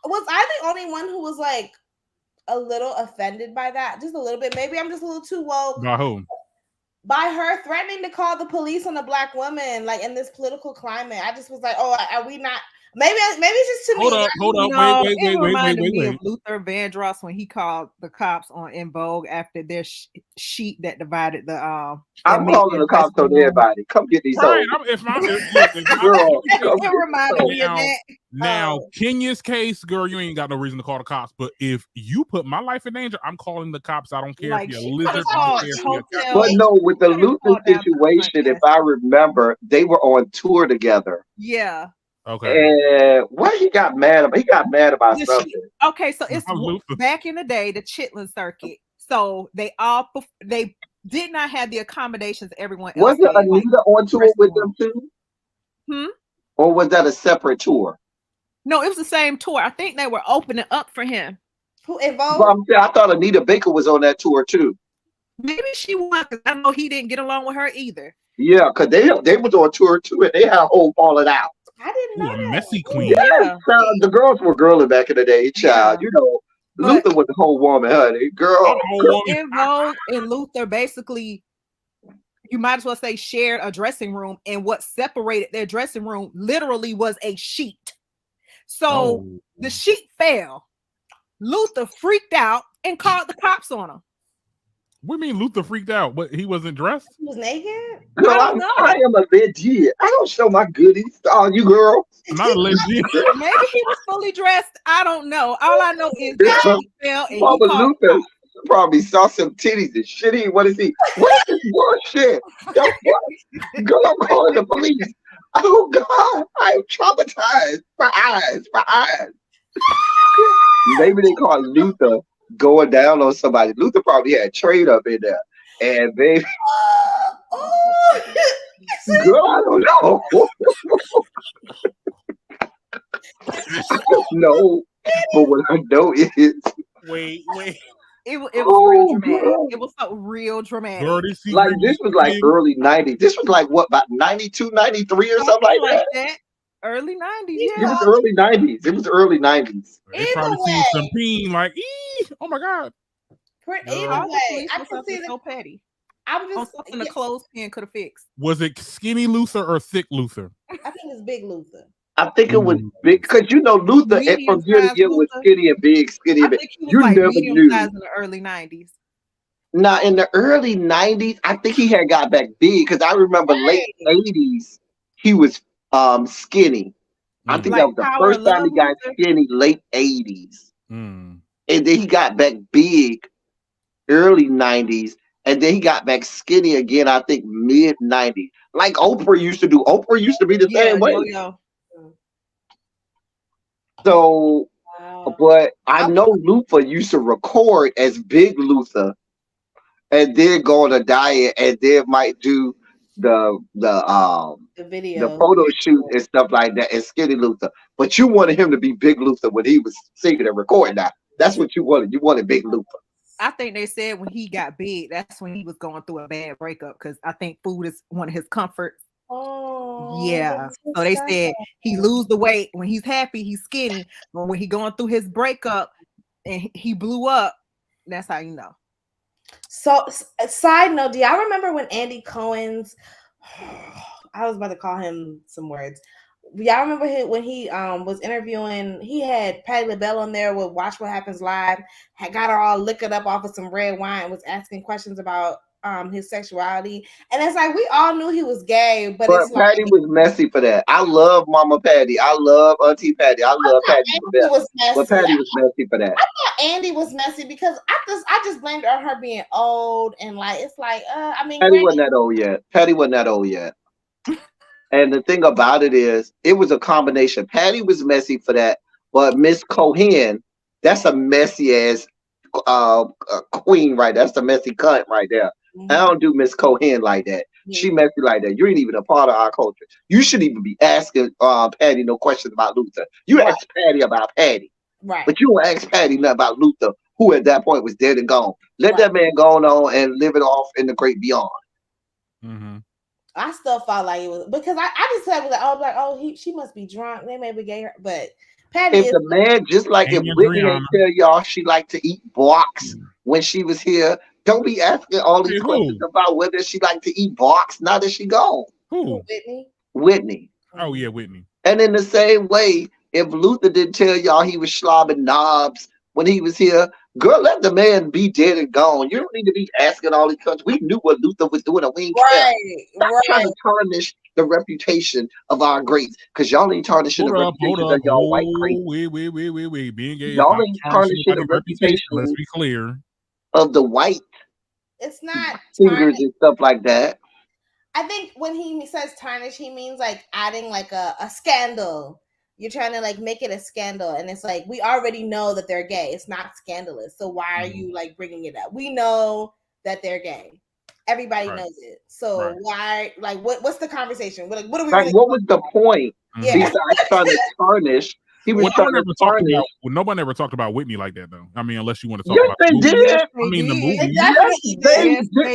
Was I the only one who was like a little offended by that? Just a little bit. Maybe I'm just a little too woke. By who? By her threatening to call the police on a black woman, like in this political climate. I just was like, oh, are we not? Maybe it's just too many. Hold up. No, Wait. it reminded me of Luther Vandross when he called the cops on In Vogue after their sheet that divided the. I'm calling the cops on everybody. Come get these hoes. Girl, it reminded me of that. Now, Kenya's case, girl, you ain't got no reason to call the cops. But if you put my life in danger, I'm calling the cops. I don't care if you're a lizard. But no, with the Luther situation, if I remember, they were on tour together. Yeah. Okay. And what he got mad about? He got mad about something. Okay, so it's back in the day, the Chitlin circuit. So they did not have the accommodations everyone else. Was Anita on tour with them too? Or was that a separate tour? No, it was the same tour. I think they were opening up for him. Who involved? I thought Anita Baker was on that tour too. Maybe she was, because I know he didn't get along with her either. Yeah, because they was on tour too, and they had a whole falling out. I didn't know. A messy queen. Yeah. The girls were girly back in the day, child. You know, Luther was the whole woman, honey. Girl. In Vogue and Luther basically, you might as well say, shared a dressing room, and what separated their dressing room literally was a sheet. So the sheet fell. Luther freaked out and called the cops on him. What do you mean Luther freaked out? But he wasn't dressed? He was naked? Girl, I am a legit. I don't show my goodies to all you girls. Not a legit. Maybe he was fully dressed. I don't know. All I know is that he fell and Mama Luther probably saw some titties and shit. What is he? What is this bullshit? Girl, I'm calling the police. Oh God, I'm traumatized. My eyes. Maybe they call Luther going down on somebody. Luther probably had trade up in there. And baby, girl, I don't know. No, but what I know is wait. It was real dramatic. Girl. It was so real dramatic. Girl, this was like early 90s. This was like what, about 92, 93 or something like that? Early 90s, yeah. It was early 90s. They probably seen some peen like, oh my God. I can see so petty. I'm just something a clothespin could have fixed. Was it skinny Luther or thick Luther? I think it's big Luther. I think it was big because Luther from year to year was skinny and big, skinny and big. You like never knew. Size in the early 90s. Now in the early 90s, I think he had got back big because I remember late 80s he was skinny. I think that was the first time he got skinny, late 80s. And then he got back big early 90s. And then he got back skinny again, I think mid 90s. Like Oprah used to do. Oprah used to be the same way. So, but I know Luther used to record as Big Luther and then go on a diet and then might do the video, the photo shoot and stuff like that, and Skinny Luther. But you wanted him to be Big Luther when he was singing and recording. Now that's what you wanted. You wanted Big Luther. I think they said when he got big, that's when he was going through a bad breakup because I think food is one of his comforts. Oh, yeah. So they said he lose the weight when he's happy, he's skinny. But when he going through his breakup and he blew up, that's how you know. So, side note, do y'all remember when Andy Cohen's? I was about to call him some words. Y'all remember when he was interviewing? He had Patti LaBelle on there with Watch What Happens Live. Had got her all liquored up off of some red wine. Was asking questions about his sexuality, and it's like we all knew he was gay, but it's Patty like, was messy for that. I love Mama Patty. I love Auntie Patty. I love Patty. But Patty was messy for that. I thought Andy was messy because I just blamed her on her being old and like it's like I mean Patty wasn't that old yet. Patty wasn't that old yet. And the thing about it is, it was a combination. Patty was messy for that, but Miss Cohen, that's a messy ass queen, right? That's the messy cunt right there. I don't do Miss Cohen like that. She messy like that. You ain't even a part of our culture. You shouldn't even be asking Patty no questions about Luther. You ask Patty about Patty. Right. But you don't ask Patty nothing about Luther, who at that point was dead and gone. Let that man go on and live it off in the great beyond. Mm-hmm. I still felt like it was because I just said like, she must be drunk. They may be gay, but Patty if the man, just like if Whitney ain't tell y'all she liked to eat blocks when she was here, don't be asking all these questions about whether she liked to eat blocks now that she gone. Who? Whitney. Whitney. Oh yeah, Whitney. And in the same way, if Luther didn't tell y'all he was slobbing knobs when he was here, girl, let the man be dead and gone. You don't need to be asking all these questions. We knew what Luther was doing, and we ain't care. Stop trying to tarnish the reputation of our greats, because y'all ain't tarnishing the reputation of y'all white greats. Wait. Being gay y'all ain't tarnishing the reputation. Let's be clear. Of the white. It's not singers and stuff like that. I think when he says tarnish, he means like adding like a scandal. You're trying to like make it a scandal, and it's like we already know that they're gay. It's not scandalous, so why are you like bringing it up? We know that they're gay. Everybody knows it. So why? Like, what's the conversation? What are we? Like, what was the point? Yeah. Besides trying to tarnish. He was trying to tarnish. Nobody ever talked about Whitney like that, though. I mean, unless you want to talk about the movie. Yes, I mean, the movie. Yes,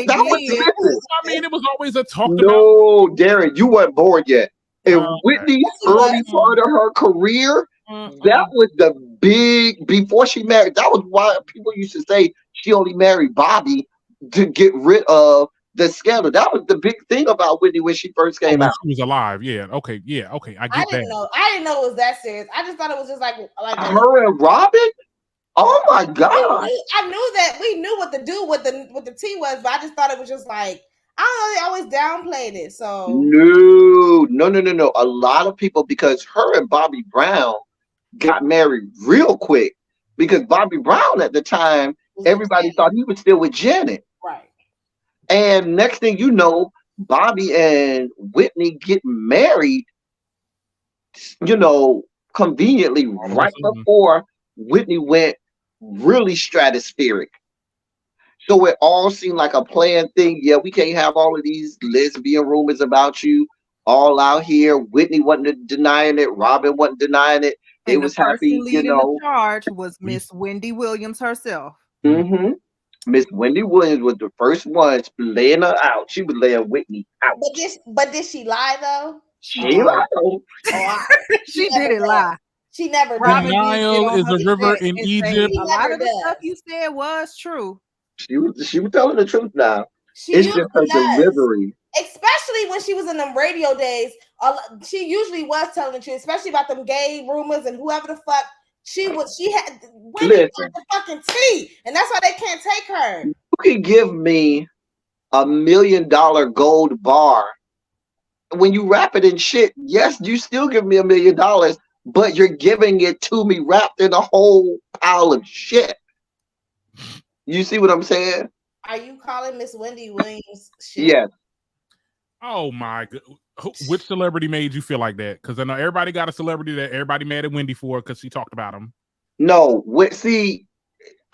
that was listen. I mean, it was always a talk about. No, Darren, you weren't bored yet. In Whitney's early part of her career, that was the big, before she married, that was why people used to say she only married Bobby to get rid of the scandal. That was the big thing about Whitney when she first came out. She was alive. Yeah. Okay. I get that. I didn't know it was that serious. I just thought it was just like her and Robin. Oh my God! I knew that we knew what the do with the T was, but I just thought it was just like I don't know. They always downplayed it. So no. A lot of people, because her and Bobby Brown got married real quick, because Bobby Brown at the time, everybody thought he was still with Janet. Right. And next thing you know, Bobby and Whitney get married, conveniently right before Whitney went really stratospheric. So it all seemed like a planned thing. Yeah, we can't have all of these lesbian rumors about you all out here. Whitney wasn't denying it. Robin wasn't denying it. They was happy, the charge was Miss Wendy Williams herself. Mm-hmm. Miss Wendy Williams was the first one laying her out. She was laying Whitney out. But did she lie though? She lied. She didn't lie. She never. Denial is a river in Egypt. A lot of the stuff you said was true. She was telling the truth now. It's just her delivery. Especially when she was in them radio days, she usually was telling the truth, especially about them gay rumors and whoever the fuck she had women the fucking tea, and that's why they can't take her. You can give me $1 million gold bar. When you wrap it in shit, yes, you still give me $1 million, but you're giving it to me wrapped in a whole pile of shit. You see what I'm saying? Are you calling Miss Wendy Williams shit? Yes. Oh my God. Which celebrity made you feel like that? Because I know everybody got a celebrity that everybody mad at Wendy for because she talked about him. No, see,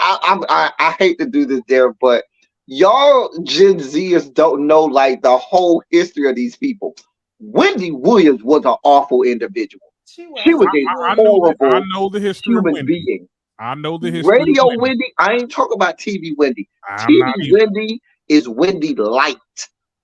I hate to do this there, but y'all Gen Zers don't know like the whole history of these people. Wendy Williams was an awful individual. She was a horrible I know the history human of Wendy. being. I know the history. Radio Wendy, I ain't talking about TV Wendy. TV Wendy is Wendy Light.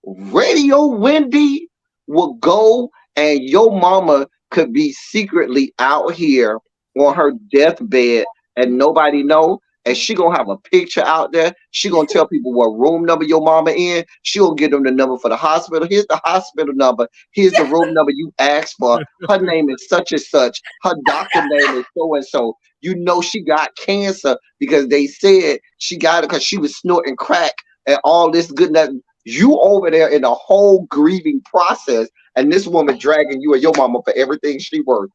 Radio Wendy will go and your mama could be secretly out here on her deathbed and nobody know. And she gonna have a picture out there. She gonna tell people what room number your mama in. She gonna give them the number for the hospital. Here's the hospital number. Here's the room number you asked for. Her name is such and such. Her doctor name is so and so. You know she got cancer because they said she got it because she was snorting crack and all this good nothing. You over there in a whole grieving process, and this woman dragging you and your mama for everything she worth.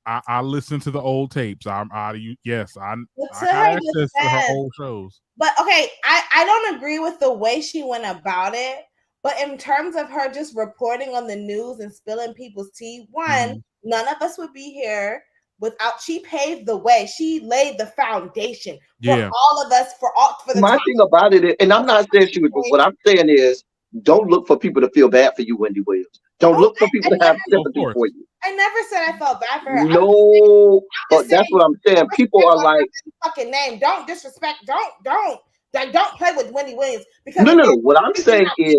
I listen to the old tapes. I got access to her old shows. But okay, I don't agree with the way she went about it. But in terms of her just reporting on the news and spilling people's tea, none of us would be here without. She paved the way. She laid the foundation for all of us. For the my thing about it, and I'm not saying she was. What I'm saying is, don't look for people to feel bad for you, Wendy Williams. Don't look for people to have sympathy for you. I never said I felt bad for her. No, but that's what I'm saying. People are like, fucking name. Don't disrespect. Don't play with Wendy Williams. Because no. What I'm saying is,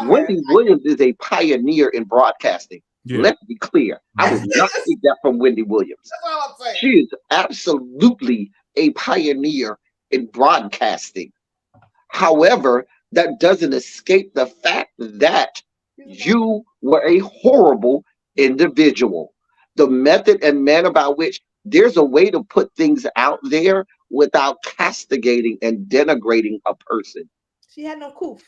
Wendy Williams is a pioneer in broadcasting. Yeah. Let's be clear. I would not take that from Wendy Williams. That's all I'm saying. She is absolutely a pioneer in broadcasting. However, that doesn't escape the fact that you were a horrible individual. the method and manner by which there's a way to put things out there without castigating and denigrating a person. She had no coof.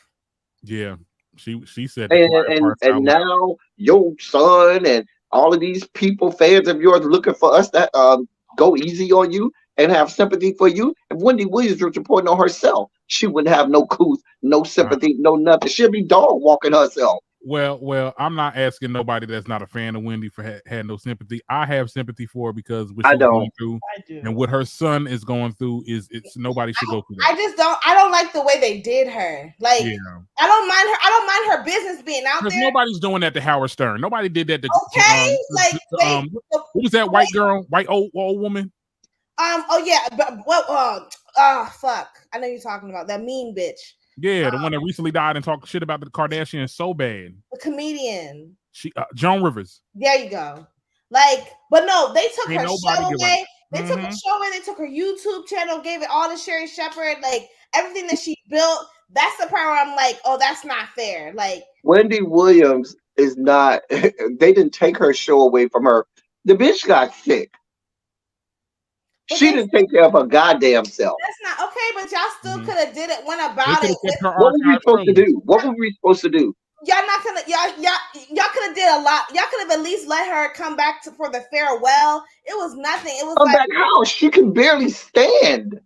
Yeah, she said the quiet parts out And loud. now your son and all of these people, fans of yours, looking for us to go easy on you and have sympathy for you. If Wendy Williams was reporting on herself, she wouldn't have no couth, no sympathy, no nothing. She'd be dog walking herself. Well, I'm not asking nobody that's not a fan of Wendy for had no sympathy. I have sympathy for her because what I she's don't. going through I do. and what her son is going through is it's nobody should go through I that. just don't. I don't like the way they did her. Like, Yeah. I don't mind her business being out Because there. nobody's doing that to Howard Stern. Nobody did that to what was that white girl, white old woman? Oh yeah, but what? Fuck! I know you're talking about that mean bitch. Yeah, the one that recently died and talked shit about the Kardashians so bad. The comedian. She, Joan Rivers. There you go. Like, but no, they took her show away. They took Mm-hmm. her show away. They took her YouTube channel, gave it all to Sheree Shepherd. Like everything that she built. That's the part where I'm like, oh, that's not fair. Like Wendy Williams is not. They didn't take her show away from her. The bitch got sick. She didn't take care of her goddamn self. That's not okay, but y'all still could have did it. Went about it. What were we supposed to do? What were we supposed to do? Y'all not gonna y'all could have did a lot. Y'all could have at least let her come back for the farewell. It was nothing. It was come like back how she can barely stand.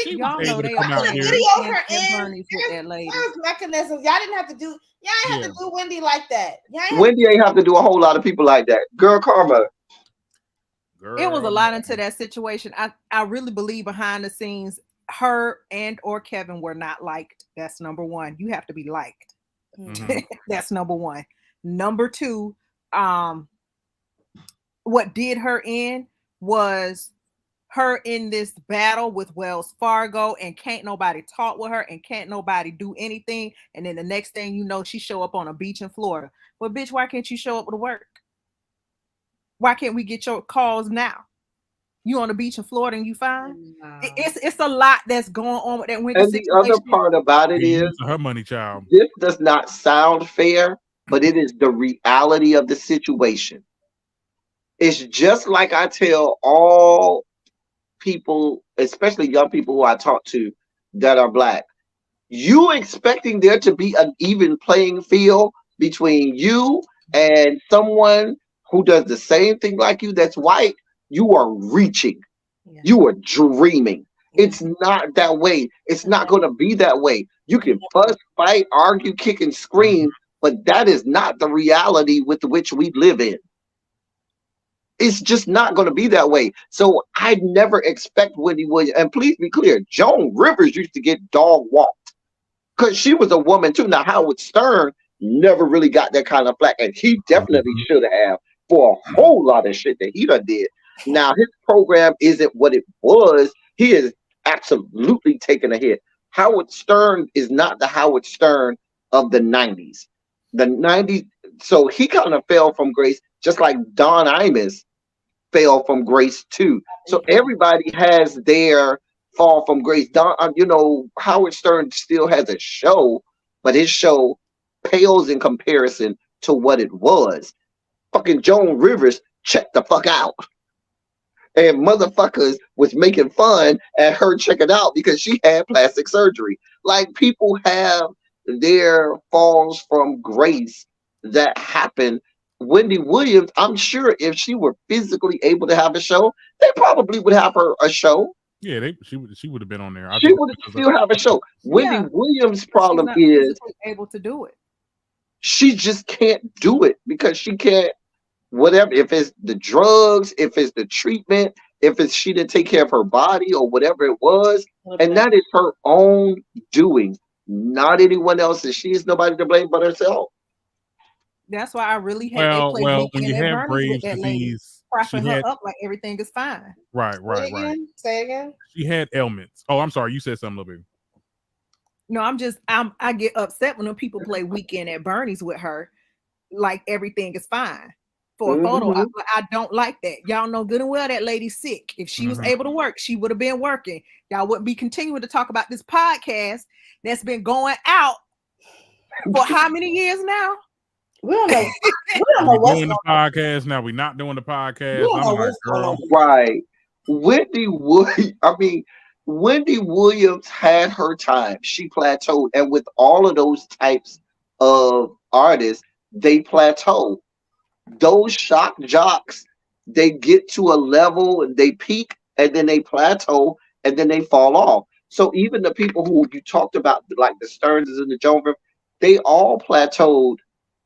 Y'all know they could have videoed her in. There's mechanisms. Y'all didn't have to do. Y'all ain't have to do Wendy like that. Wendy ain't have to do a whole lot of people like that. Girl karma. It was a lot into that situation. I really believe behind the scenes, her and or Kevin were not liked. That's number one. You have to be liked. Mm-hmm. That's number one. Number two, what did her in was her in this battle with Wells Fargo, and can't nobody talk with her and can't nobody do anything. And then the next thing you know, she show up on a beach in Florida. Well, bitch, why can't you show up to work? Why can't we get your calls now? You on the beach in Florida and you fine? No. It's a lot that's going on with that Wendy situation. And the other part about it is her money, child. This does not sound fair, but it is the reality of the situation. It's just like I tell all people, especially young people who I talk to that are Black. You expecting there to be an even playing field between you and someone who does the same thing like you that's white, you are reaching. Yeah. You are dreaming. Yeah. It's not that way. It's not going to be that way. You can fuss, fight, argue, kick, and scream, but that is not the reality with which we live in. It's just not going to be that way. So I never expect Wendy Williams, and please be clear, Joan Rivers used to get dog walked because she was a woman too. Now Howard Stern never really got that kind of flack, and he definitely should have for a whole lot of shit that he done did. Now his program isn't what it was. He is absolutely taking a hit. Howard Stern is not the Howard Stern of the 90s. The 90s, so he kind of fell from grace, just like Don Imus fell from grace too. So everybody has their fall from grace. Howard Stern still has a show, but his show pales in comparison to what it was. Fucking Joan Rivers checked the fuck out. And motherfuckers was making fun at her checking out because she had plastic surgery. Like, people have their falls from grace that happen. Wendy Williams, I'm sure if she were physically able to have a show, they probably would have her a show. Yeah, she would have been on there. She would still have a show. Wendy Williams' problem is able to do it. She just can't do it because she can't. Whatever, if it's the drugs, if it's the treatment, if it's she didn't take care of her body or whatever it was, and that is her own doing, not anyone else's. She is nobody to blame but herself. That's why I really hate when you have Graves' disease, propping her up like everything is fine. Right. Say again. She had ailments. Oh, I'm sorry. You said something, little bit. No, I get upset when people play Weekend at Bernie's with her, like everything is fine. For a photo, I don't like that. Y'all know good and well that lady's sick. If she was able to work, she would have been working. Y'all wouldn't be continuing to talk about this podcast that's been going out for how many years now? We don't know. We don't know We're what's doing the going on. podcast now. We're not doing the podcast. We don't I'm know like, what's going girl. on. Right. Wendy Williams had her time. She plateaued. And with all of those types of artists, they plateau. Those shock jocks, they get to a level and they peak and then they plateau and then they fall off. So even the people who you talked about, like the Stearns and the Jones, they all plateaued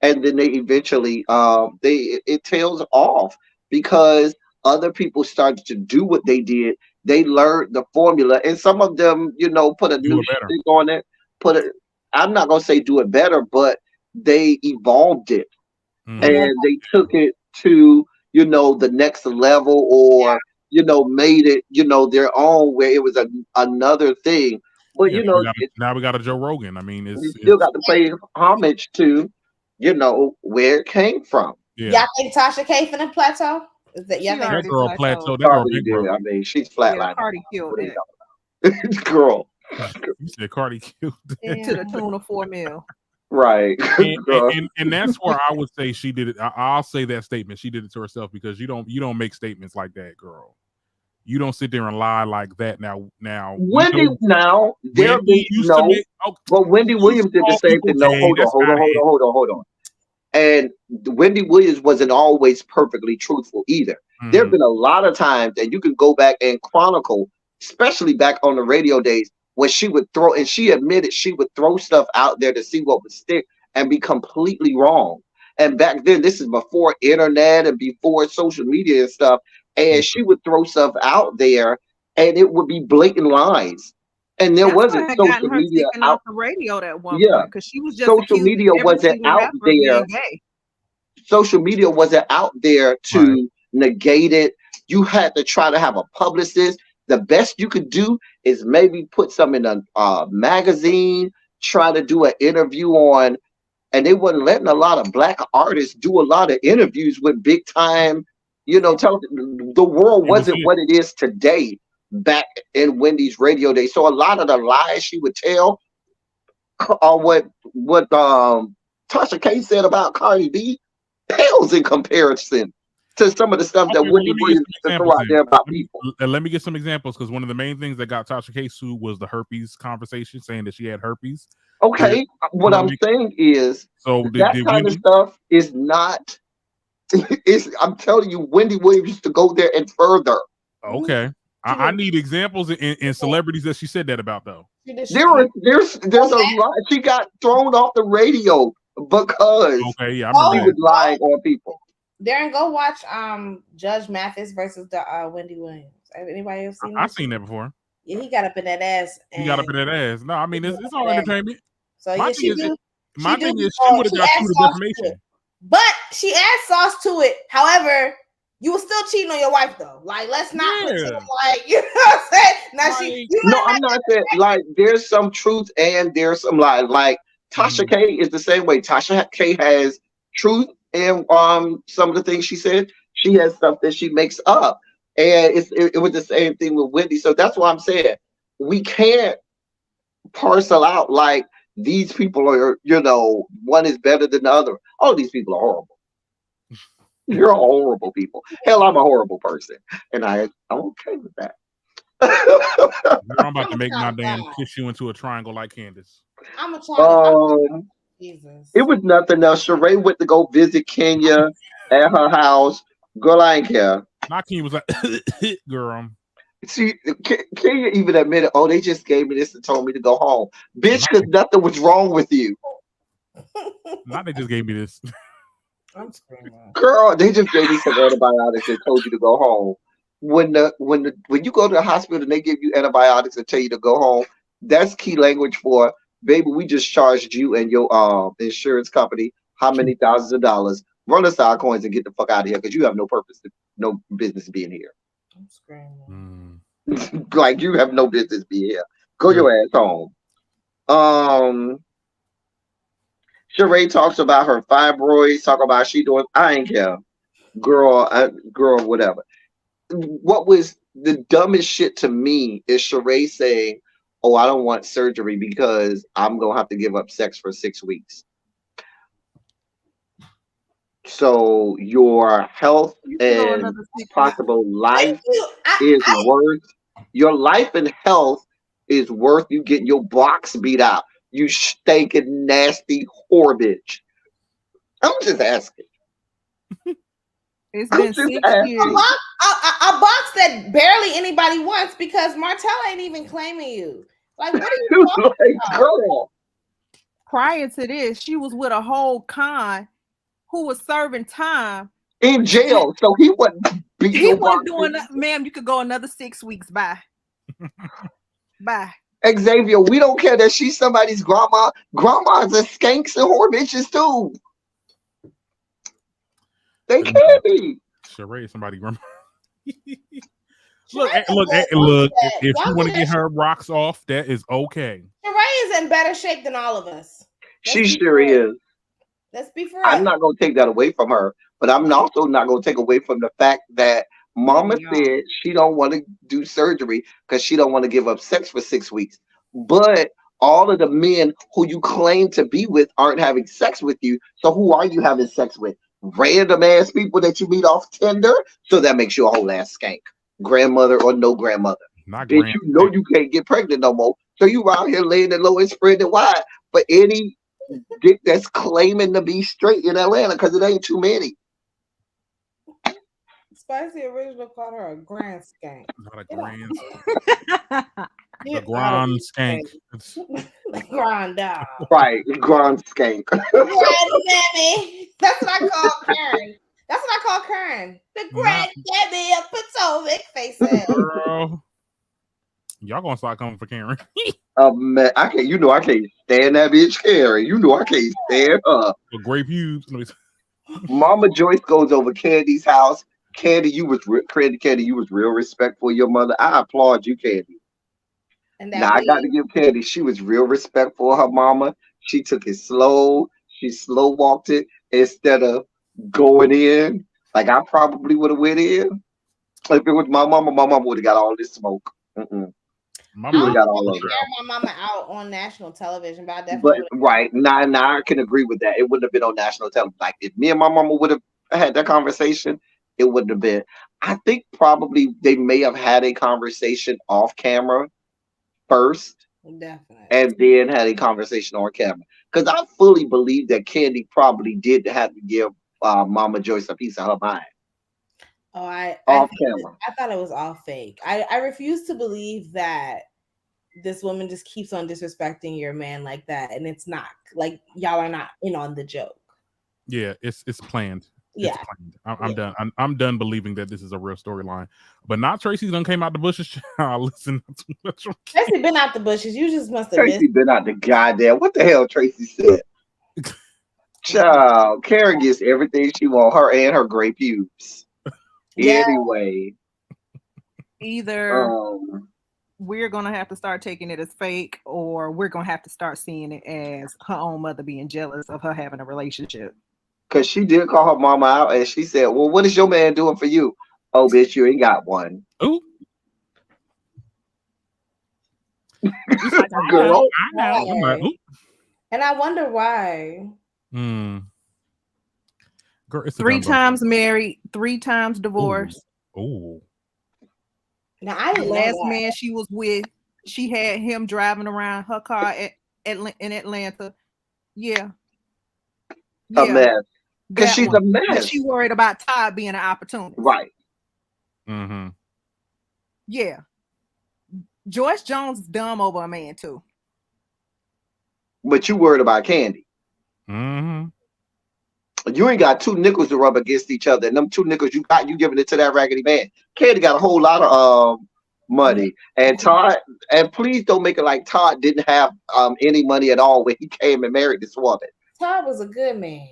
and then they eventually it tails off because other people started to do what they did. They learned the formula, and some of them, put a Do new it better. stick on it. I'm not gonna say do it better, but they evolved it Mhm. and they took it to the next level, or made it their own, where it was another thing. But Yeah, now we got a Joe Rogan. I mean, you it's still got to pay homage to where it came from. yeah. Y'all think Tasha K finna plateau? Is that y'all She think? That already girl plateaued. plateau. That girl Cardi big did. bro. I mean, she's Yeah, flatlining. Cardi killed What are that you talking about? Girl, You said Cardi killed. to the tune of $4 million. right? Girl. And that's where I would say she did it. I'll say that statement. She did it to herself because you don't make statements like that, girl. You don't sit there and lie like that. Now, Wendy, now there Wendy be used to make. Oh, but Wendy Williams did the call same people thing. No, gay. hold That's on. And Wendy Williams wasn't always perfectly truthful either. There have been a lot of times that you can go back and chronicle, especially back on the radio days, when she would throw, and she admitted she would throw stuff out there to see what would stick and be completely wrong. And back then, this is before internet and before social media and stuff, and she would throw stuff out there and it would be blatant lies. And there That's wasn't what had social gotten her media taken out. off the radio at one Yeah. point because she was just Social accusing media every wasn't single out rapper of there. being gay. Social media wasn't out there to Right. negate it. You had to try to have a publicist. The best you could do is maybe put some in a magazine, try to do an interview on, and they wasn't letting a lot of black artists do a lot of interviews with big time, the world wasn't what it is today back in Wendy's radio day. So a lot of the lies she would tell are what Tasha K said about Cardi B pales in comparison to some of the stuff that Okay, well, Wendy let me get Williams some used to throw out there about people. Let me get some examples because one of the main things that got Tasha K sued was the herpes conversation, saying that she had herpes. Okay, what I'm saying is that kind of stuff is not. I'm telling you, Wendy Williams used to go there and further. Okay, I need examples in celebrities that she said that about though. There's a lot. She got thrown off the radio because she was lying on people. Darren, go watch Judge Mathis versus the Wendy Williams. Anybody else seen that? I've seen that before. Yeah, he got up in that ass. He got up in that ass. No, I mean it's all entertainment. So my yeah, thing is she would have got sued for defamation. But she added sauce to it. However, you were still cheating on your wife though. Like, let's not pretend like, you know what I'm saying? Now I'm not saying like there's some truth and there's some lie. Like Tasha K is the same way. Tasha K has truth in some of the things she said. She has stuff that she makes up. And it was the same thing with Wendy. So that's why I'm saying we can't parcel out like these people are, one is better than the other. All these people are horrible. You're horrible people. Hell, I'm a horrible person. And I'm okay with that. I'm about to make my damn kiss you into a triangle like Candace. I'm a child. Jesus. It was nothing else. Sheree went to go visit Kenya at her house. Girl, I ain't care. My Kenya was like, girl. See, Kenya even admitted, they just gave me this and told me to go home. Bitch, because nothing was wrong with you. Not they just gave me this. Girl, they just gave me some antibiotics and told you to go home. When you go to the hospital and they give you antibiotics and tell you to go home, that's key language for, baby, we just charged you and your insurance company how many thousands of dollars. Run us our coins and get the fuck out of here because you have no business being here. I'm screaming. Like you have no business being here. Go your ass home. Sheree talks about her fibroids. Talk about she doing. I ain't care, girl, whatever. What was the dumbest shit to me is Sheree saying, "Oh, I don't want surgery because I'm gonna have to give up sex for 6 weeks." So your health and possible life is worth your life and health is worth you getting your box beat out. You stinking nasty whore bitch. I'm just asking. It's been 6 years. A box that barely anybody wants because Martell ain't even claiming you. Like, what are you talking about? Girl. Prior to this, she was with a whole con who was serving time in jail, so he wasn't beating. He wasn't doing that, ma'am. You could go another 6 weeks. Bye. Bye. Xavier, we don't care that she's somebody's grandma. Grandmas are skanks and whore bitches too. They can be. Sheree, somebody grandma. Look. If you want to get her rocks off, that is okay. Sheree is in better shape than all of us. She sure is. Let's be for real. I'm not going to take that away from her, but I'm also not going to take away from the fact that Mama said she don't want to do surgery because she don't want to give up sex for 6 weeks. But all of the men who you claim to be with aren't having sex with you. So who are you having sex with? Random ass people that you meet off Tinder? So that makes you a whole ass skank. Grandmother or no grandmother. Not then you know you can't get pregnant no more. So you out here laying it low and spreading it wide for any dick that's claiming to be straight in Atlanta because it ain't too many. Spicy Original called her a grand skank. Not a grand skank. A grand skank. Grand dog. Right, grand skank. Grand mammy. That's what I call Karen. That's what I call Karen. The grand Debbie of Potomac faces. Girl. Y'all gonna start coming for Karen. Man, I can't. You know I can't stand that bitch Karen. You know I can't stand her. With grape pubes. Mama Joyce goes over Candy's house. Candy, you was real respectful of your mother. I applaud you, Candy. Now I got to give Candy. She was real respectful of her mama. She took it slow. She slow walked it instead of going in. Like I probably would have went in. If it was my mama would have got all this smoke. My mama got all of it. My mama out on national television, but I definitely. But right now, I can agree with that. It wouldn't have been on national television. Like if me and my mama would have had that conversation, it wouldn't have been. I think probably they may have had a conversation off camera first, definitely, and then had a conversation on camera. Because I fully believe that Candy probably did have to give Mama Joyce a piece of her mind. Oh, off camera. I thought it was all fake. I refuse to believe that this woman just keeps on disrespecting your man like that, and it's not like y'all are not in on the joke. Yeah, it's planned. Yeah, I'm done. I'm done believing that this is a real storyline. But not Tracy done came out the bushes. Listen, Tracy been out the bushes. You just must have Tracy been out the goddamn. What the hell Tracy said? Child, Karen gets everything she want. Her and her gray pubes. Yeah. Anyway, either we're gonna have to start taking it as fake, or we're gonna have to start seeing it as her own mother being jealous of her having a relationship. Because she did call her mama out, and she said, "Well, what is your man doing for you?" Oh, bitch, you ain't got one. Ooh. Girl. And I wonder why. Girl, 3 times married, 3 times divorced. Ooh. Now I didn't last man she was with, she had him driving around her car in Atlanta. Yeah. A mess. Because she's a mess. But she worried about Todd being an opportunity. Right. Mm-hmm. Yeah. Joyce Jones is dumb over a man too. But you worried about Candy. Mm-hmm. You ain't got 2 nickels to rub against each other, and them 2 nickels you got, you giving it to that raggedy man. Candy got a whole lot of money, and Todd. And please don't make it like Todd didn't have any money at all when he came and married this woman. Todd was a good man.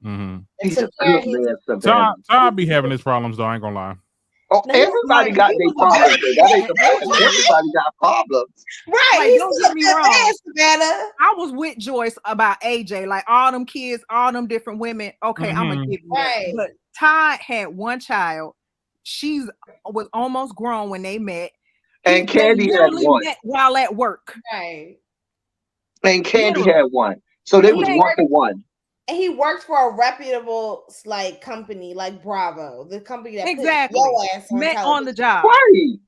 Mm-hmm. He's a good man. Todd be having his problems though. I ain't gonna lie. Oh, everybody got their problems. That ain't the point. Everybody got problems. Right. Like, don't get me wrong. I was with Joyce about AJ, like all them kids, all them different women. Okay, I'm gonna give you that. But Todd had 1 child. She was almost grown when they met. And Candy had 1 while at work. Right. And Candy had 1. So they was 1 for 1. And he worked for a reputable like company like Bravo, the company that exactly put your ass met on the job. Right.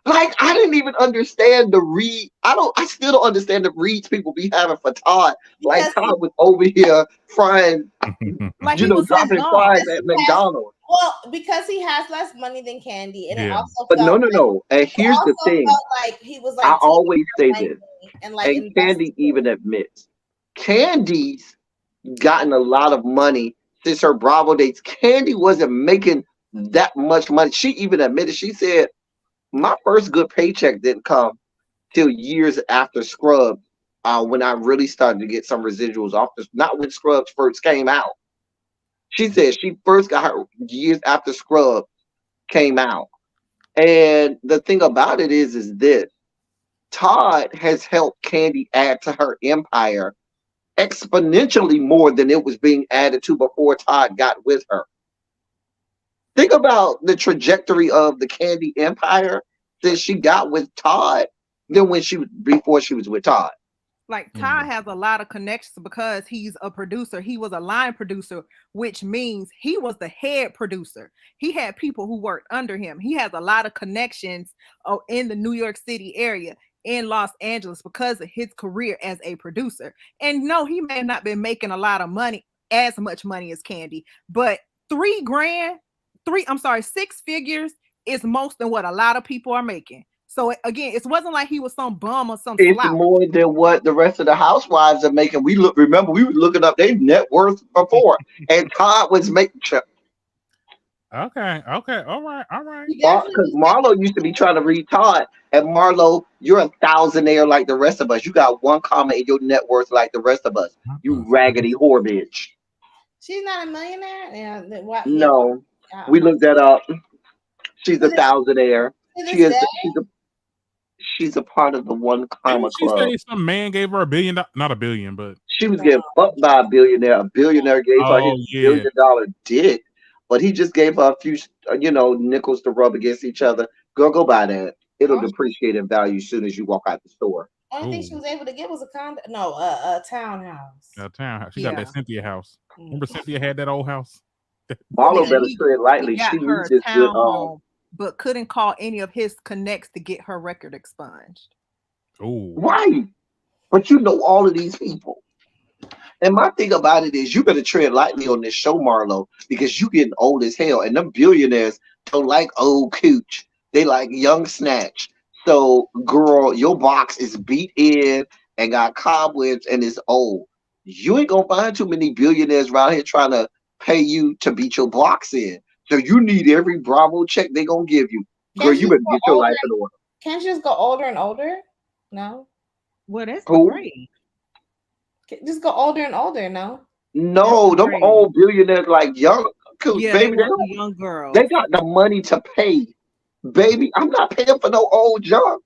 Like, I didn't even understand the read. I still don't understand the reads people be having for Todd. Like, Todd was over here frying, like he was dropping fries at McDonald's. Well, because he has less money than Candy, and it also but felt no. And here's the thing. Felt like he was like I always say this, and like Candy even admits, Candy's gotten a lot of money since her Bravo dates. Candy wasn't making that much money. She even admitted, she said, my first good paycheck didn't come till years after Scrubs, when I really started to get some residuals off this. Not when Scrubs first came out. She said she first got her years after Scrubs came out. And the thing about it is this. Todd has helped Candy add to her empire exponentially more than it was being added to before Todd got with her. Think about the trajectory of the Candy empire that she got with Todd than before she was with Todd. Like Todd has a lot of connections because he's a producer. He was a line producer, which means he was the head producer. He had people who worked under him. He has a lot of connections in the New York City area, in Los Angeles, because of his career as a producer. And no, he may not been making a lot of money, as much money as Candy, but $6 figures is most than what a lot of people are making. So again, it wasn't like he was some bum or some It's slouch. more than what the rest of the housewives are making. Remember, we were looking up their net worth before, and Todd was making. Okay, all right. Because Marlo used to be trying to read Todd, and Marlo, you're a thousandaire like the rest of us. You got one comma in your net worth like the rest of us. You raggedy whore bitch. She's not a millionaire. Yeah. No, we looked that up. She's a thousandaire. She's a part of the one comma club. Say some man gave her $1 billion, not $1 billion, but she was getting fucked by a billionaire. A billionaire gave her his $1 billion dick, but he just gave her a few, nickels to rub against each other. Girl, go buy that. It'll depreciate in value as soon as you walk out the store. Only thing she was able to get was a townhouse. A townhouse. She got that Cynthia house. Remember Cynthia had that old house? Marlo better tread lightly. She needs this good but couldn't call any of his connects to get her record expunged. Oh, right. But you know all of these people. And my thing about it is you better tread lightly on this show, Marlo, because you getting old as hell. And them billionaires don't like old cooch. They like young snatch. So, girl, your box is beat in and got cobwebs and is old. You ain't gonna find too many billionaires around here trying to pay you to beat your box in. So you need every Bravo check they gonna give you. Girl, you better get your life in order. Can't you just go older and older? No. Well, that's great. Just go older and older, no? No, them old billionaires like young baby. They young girls. They got the money to pay. Baby, I'm not paying for no old junk.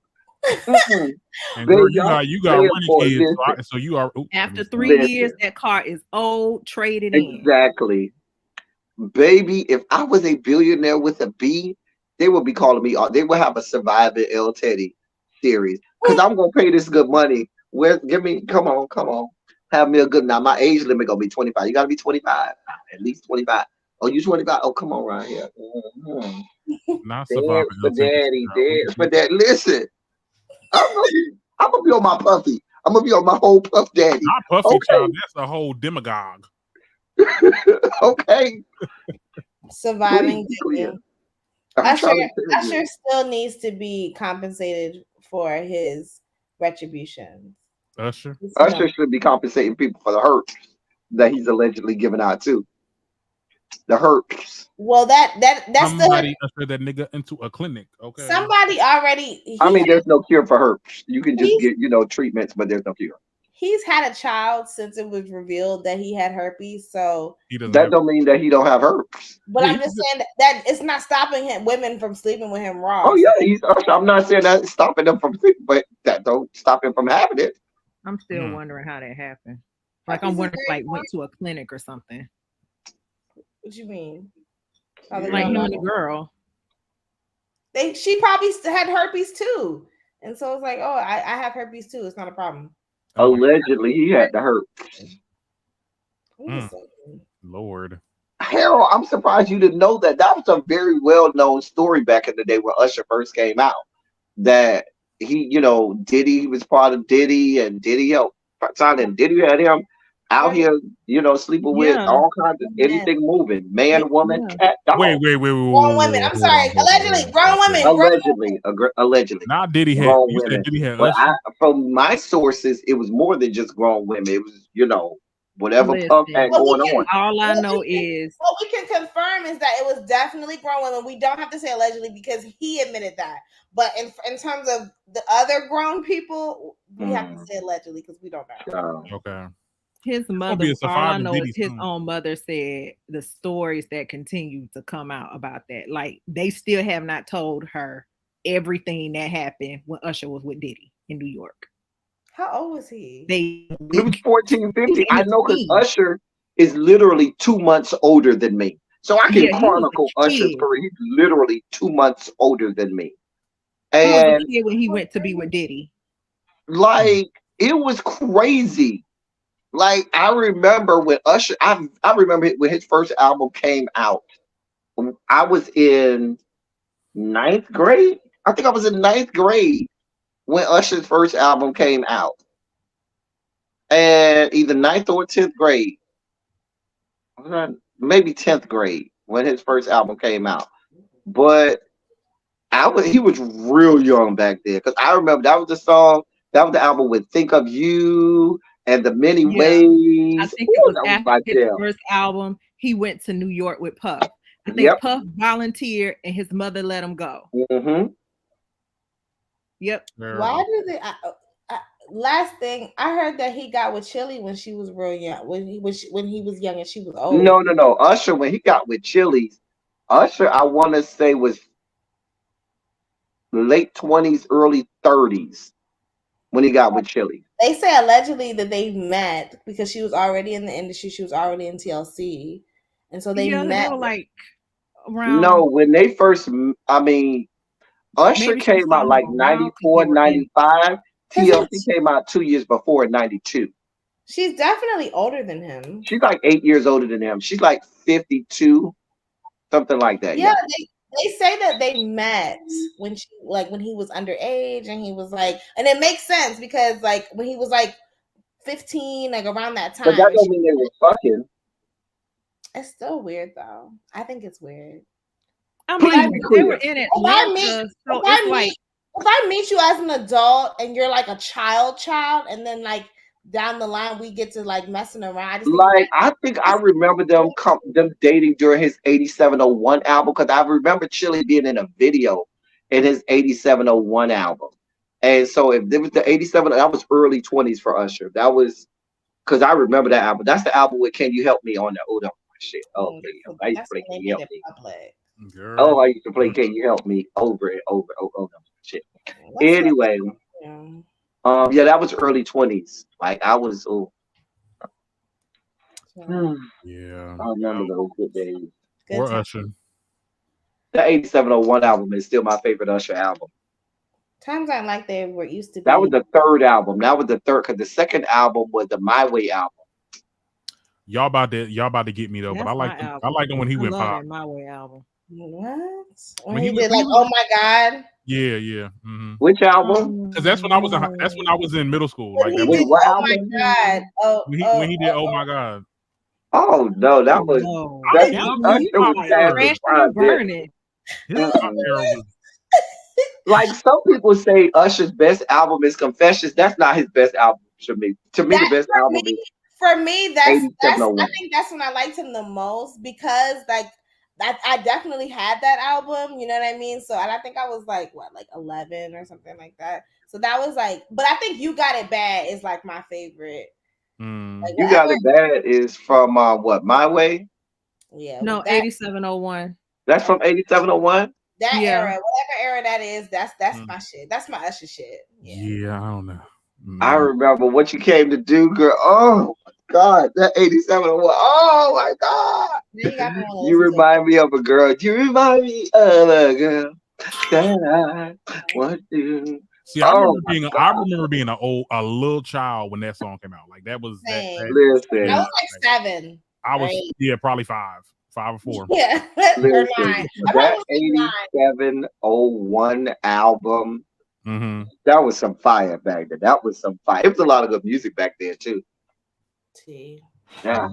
And girl, you got money kids, so you are. After 3 years, that car is old, traded in. Exactly. Baby, if I was a billionaire with a B, they would be calling me. They would have a Surviving L. Teddy series because I'm gonna pay this good money. Come on, have me a good. Now my age limit gonna be 25. You gotta be 25, at least 25. Oh, you 25? Oh, come on, right here. Not Surviving for daddy, dance for that. Listen, I'm gonna be on my puffy. I'm gonna be on my whole puff daddy. Not puffy child. That's a whole demagogue. Okay. Surviving. Usher still needs to be compensated for his retributions. Usher should be compensating people for the hurt that he's allegedly giving out too. The herps. Well, that's somebody ushered that nigga into a clinic. Okay. Somebody already. There's no cure for herpes. You can just get treatments, but there's no cure. He's had a child since it was revealed that he had herpes, so that don't mean that he don't have herpes. But I'm just saying that it's not stopping women from sleeping with him raw. Oh yeah, he's Usher. I'm not saying that's stopping them from sleeping, but that don't stop him from having it. I'm still wondering how that happened. Like I'm wondering, went to a clinic or something. What you mean? Like him and the girl. She probably had herpes too, and so it's like, oh, I have herpes too. It's not a problem. Allegedly, he had the herpes. Lord. Harold, I'm surprised you didn't know that. That was a very well-known story back in the day when Usher first came out. That he, Diddy was part of Diddy, and Diddy helped sign, and Diddy had him out here, sleeping with all kinds of anything moving, man, woman, cat, dog. Wait. Grown women. I'm sorry. Allegedly, grown women. Allegedly. Not Diddy had. Grown You women. said Diddy had But Usher. from my sources, it was more than just grown women. It was, whatever Puff had going on. All I know is what we can confirm is that it was definitely grown women. We don't have to say allegedly because he admitted that. But in terms of the other grown people, we have to say allegedly because we don't know. Okay. His mother, all I know is his own mother said the stories that continue to come out about that. Like, they still have not told her everything that happened when Usher was with Diddy in New York. How old was he? He was 14, 15. I know because Usher is literally 2 months older than me. So I can chronicle Usher's career. He's literally 2 months older than me. And he was a kid when he went to be with Diddy. Like, it was crazy. Like, I remember when Usher, I remember when his first album came out. I was in 9th grade. I think I was in 9th grade when Usher's first album came out. And either 9th or 10th grade. Maybe 10th grade when his first album came out. But he was real young back then. Because I remember that was the album with Think of You and The Many Ways. I think it was after his first album, he went to New York with Puff. I think Puff volunteered and his mother let him go. Mm-hmm. Yep. Why do they? Last thing I heard that he got with Chili when she was real young. When he was young and she was old. No. Usher, when he got with Chili's, Usher, I want to say was late 20s, early 30s when he got with Chili. They say allegedly that they met because she was already in the industry. She was already in TLC, and so they met. Like around. No, when they first, Usher came out like 94, 95. TLC came out 2 years before in 92. She's definitely older than him. She's like 8 years older than him. She's like 52, something like that. Yeah. They say that they met when he was underage, and he was like, and it makes sense because like when he was like 15, like around that time. But that don't mean they were fucking. It's still weird though. I think it's weird. I mean, they were in it. If I meet you as an adult and you're like a child, and then like down the line we get to like messing around. I think I remember them dating during his 8701 album because I remember Chili being in a video in his 8701 album. And so if there was the 87, that was early 20s for Usher. That was because I remember that album. That's the album with Can You Help Me on the old shit. Oh, I used to play Can You Help Me. Oh, I used to play Can You Help Me over and over shit. Anyway, that was early 20s. Like I was yeah. I remember those good days. Or Usher. The 8701 album is still my favorite Usher album. Times aren't like they were used to be. That was the third album. That was the third because the second album was the My Way album. Y'all about to get me though, but I like them when he went pop. My Way album. What? When he did like, oh my God. Yeah. Mm-hmm. Which album? Because that's when I was in middle school. Like that. Oh my God. When he did Oh My God. Oh no, that was burning. Like some people say Usher's best album is Confessions. That's not his best album to me. To me, the best album is for me, I think that's when I liked him the most because like I definitely had that album, you know what I mean? So and I think I was like 11 or something like that. So that was like, but I think You Got It Bad is like my favorite. Like, You Got It Bad is from My Way? Yeah. No, 8701. That's from 8701? That era, whatever era that is, that's my shit. That's my Usher shit. Yeah, I don't know. I remember What You Came to Do, girl. Oh my God, that 8701. Oh my God. You remind me of a girl. You remind me of a girl that I want to See, I remember being a little child when that song came out. Like that was Listen. I was like 7. I was probably 5 or 4. Yeah, listen, or 9. that 8701 album. Mm-hmm. That was some fire back then. That was some fire. It was a lot of good music back there too. Yeah.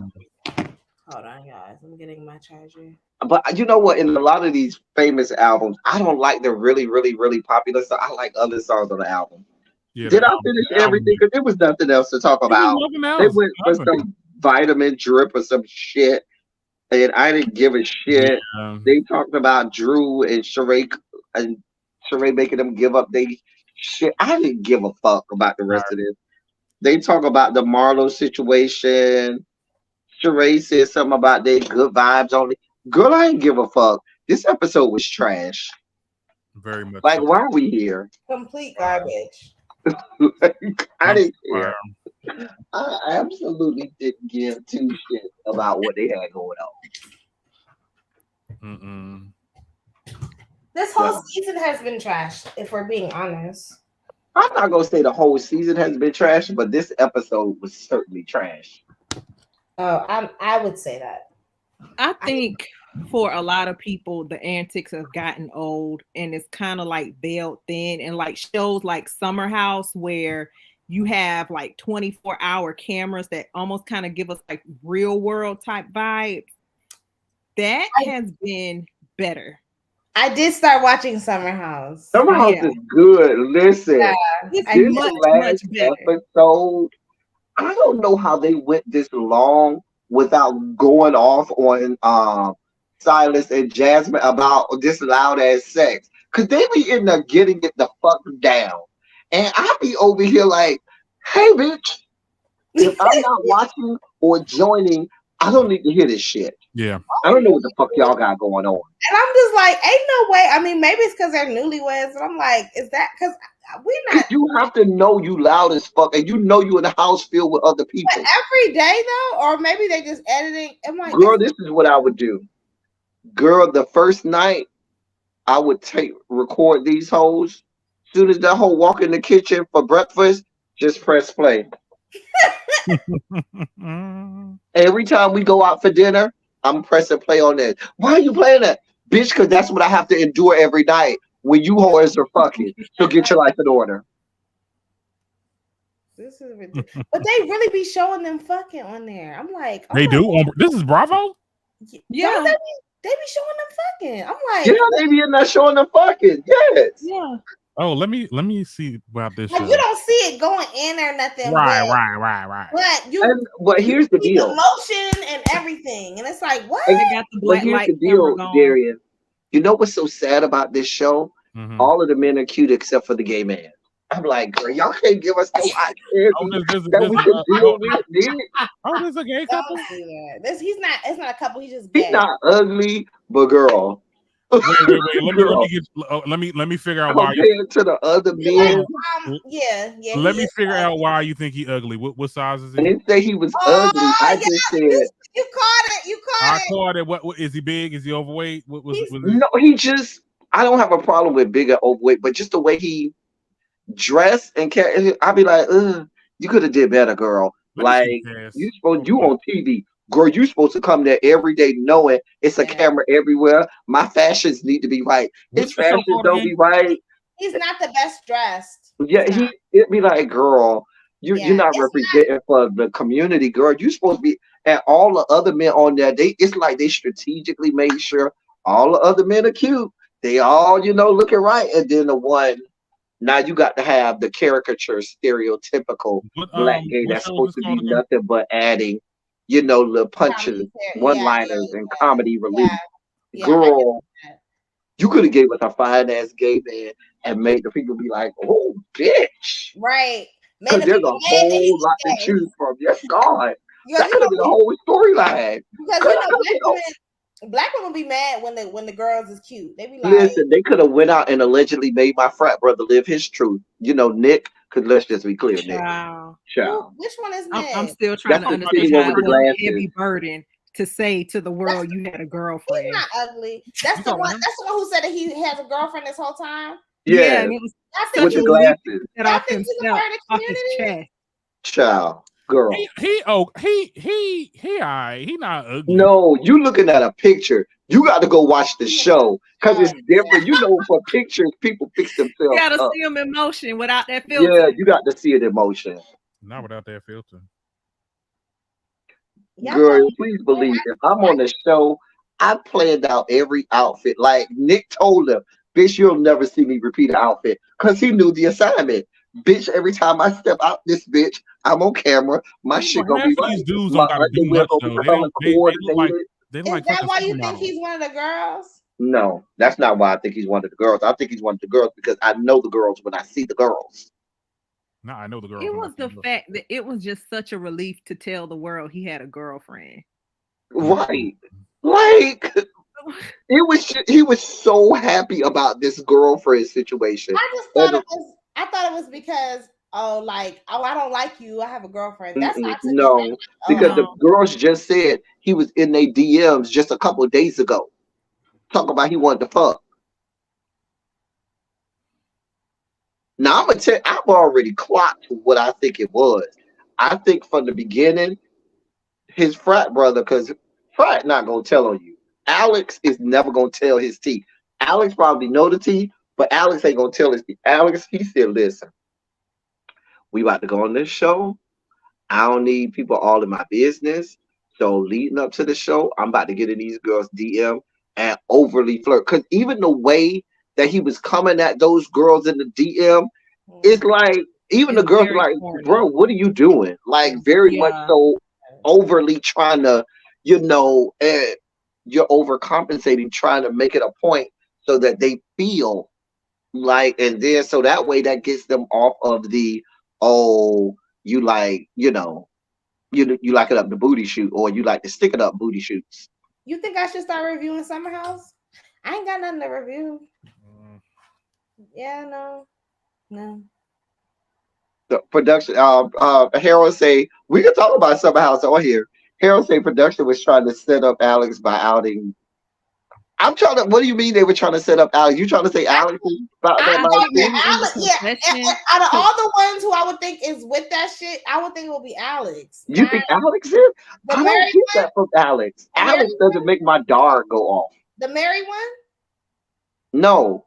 Hold on, guys. I'm getting my charger. But you know what? In a lot of these famous albums, I don't like the really, really, really popular stuff. I like other songs on the album. Yeah, Did I finish everything? Because there was nothing else to talk about. They went for some vitamin drip or some shit, and I didn't give a shit. Yeah. They talked about Drew and Sheree making them give up their shit. I didn't give a fuck about the rest of this. They talk about the Marlo situation. Sheree said something about they good vibes only. Girl, I ain't give a fuck. This episode was trash. Very much. Like, why are we here? Complete garbage. I didn't care. I absolutely didn't give two shits about what they had going on. This whole season has been trash, if we're being honest. I'm not gonna say the whole season has been trash, but this episode was certainly trash. Oh, I would say that. I think for a lot of people, the antics have gotten old, and it's kind of like veiled thin. And like shows like Summer House, where you have like 24-hour cameras that almost kind of give us like real world type vibes. That has been better. I did start watching Summer House. Summer House is good. Listen, this much better. episode, I don't know how they went this long without going off on Silas and Jasmine about this loud ass sex. Cause they be in there getting it the fuck down. And I be over here like, hey bitch, if I'm not watching or joining, I don't need to hear this shit. Yeah. I don't know what the fuck y'all got going on. And I'm just like, ain't no way. I mean, maybe it's because they're newlyweds. And I'm like, is that because we're not? You have to know you loud as fuck, and you know you in a house filled with other people. But every day though, or maybe they just editing. I'm like, girl, this is what I would do. Girl, the first night I would record these hoes. As soon as that hoe walk in the kitchen for breakfast, just press play. Every time we go out for dinner, I'm pressing play on that. Why are you playing that? Bitch, because that's what I have to endure every night when you whores are fucking. So get your life in order. This is ridiculous. But they really be showing them fucking on there. I'm like, they do? This is Bravo? Yeah. They be showing them fucking. I'm like, yeah, they be in there showing them fucking. Yes. Yeah. Oh, let me see about this. Like, you don't see it going in or nothing. Right. But here's the deal. The motion and everything, and it's like, what? They got the black light. Here's the deal, Darian. You know what's so sad about this show? Mm-hmm. All of the men are cute except for the gay man. I'm like, girl, y'all can't give us no ideas that we can deal with. There's a gay couple. He's not. It's not a couple. He's just gay. He's not ugly, but girl. Wait. Let me figure out why compared to the other men. Yeah. Let me figure out why you think he ugly. What size is he? I didn't say he was ugly. I just said you caught it. I caught it. What is he big? Is he overweight? What was no, he just. I don't have a problem with big or overweight, but just the way he dressed and carry, I'd be like, ugh, you could have did better, girl. Like you on TV. Girl, you supposed to come there every day knowing it's a camera everywhere. My fashions need to be right. His fashions don't be right. He's not the best dressed. Yeah, it'd be like, girl, you're not representing for the community, girl. You supposed to be, and all the other men on there, it's like they strategically made sure all the other men are cute. They all, looking right. And then the one, now you got to have the caricature, stereotypical black gay that's supposed to be nothing but adding, little punches, one-liners, and comedy relief. Yeah, girl, you could have gave us a fine-ass gay man and made the people be like, oh, bitch. Right. Because there's a whole lot to choose from. Yes, God. That could have been a whole storyline. Because, black women be mad when the girls is cute. They be like, listen, they could have went out and allegedly made my frat brother live his truth. Nick, because let's just be clear, Nick. Child. Which one is Nick? I'm still trying to understand how it was a heavy burden to say to the world you had a girlfriend. He's not ugly. That's the one who said that he has a girlfriend this whole time. Yeah, and it was with such a the relief glasses. to get off himself, off his chest. Child, girl. He alright. He not ugly. No, you looking at a picture. You got to go watch the show because it's different. You know, for pictures, people fix You themselves gotta up. see him in motion without that Yeah, filter. you got to see it in motion. Not without that filter. Girl, please believe if I'm on the show, I planned out every outfit. Like Nick told him, bitch, you'll never see me repeat an outfit. Because he knew the assignment. Bitch, every time I step out this bitch, I'm on camera. My shit gonna be Half of these right. dudes My don't gotta do underwear much gonna though. be color They look like coordinated. Is that why you think he's one of the girls? No, that's not why I think he's one of the girls. I think he's one of the girls because I know the girls when I see the girls. No, I know the girl. It was the fact that it was just such a relief to tell the world he had a girlfriend. Right. Like he was so happy about this girlfriend situation. I just thought I thought it was because I don't like you. I have a girlfriend. That's not no, because the girls just said he was in their DMs just a couple of days ago. Talk about he wanted to fuck. Now I'm gonna tell I've already clocked what I think it was. I think from the beginning, his frat brother, because frat not gonna tell on you. Alex is never gonna tell his tea. Alex probably know the tea, but Alex ain't gonna tell his tea. Alex, he said, listen, we about to go on this show. I don't need people all in my business. So leading up to the show, I'm about to get in these girls' DM and overly flirt. Because even the way that he was coming at those girls in the DM, it's like, even the girls are like, bro, what are you doing? Like, very much so overly trying to, you're overcompensating, trying to make it a point so that they feel like, and then so that way that gets them off of the, you like, you like it up the booty shoot, or you like to stick it up booty shoots. You think I should start reviewing Summer House? I ain't got nothing to review. Yeah, no. The production, Harold say we can talk about Summer House on here. Harold say production was trying to set up Alex by outing. I'm trying to. What do you mean they were trying to set up Alex? You trying to say Alex is about that life thing? Yeah. Out of all the ones who I would think is with that shit, I would think it would be Alex. You think Alex is? I don't get that from Alex. Alex doesn't make my dart go off. The married one? No,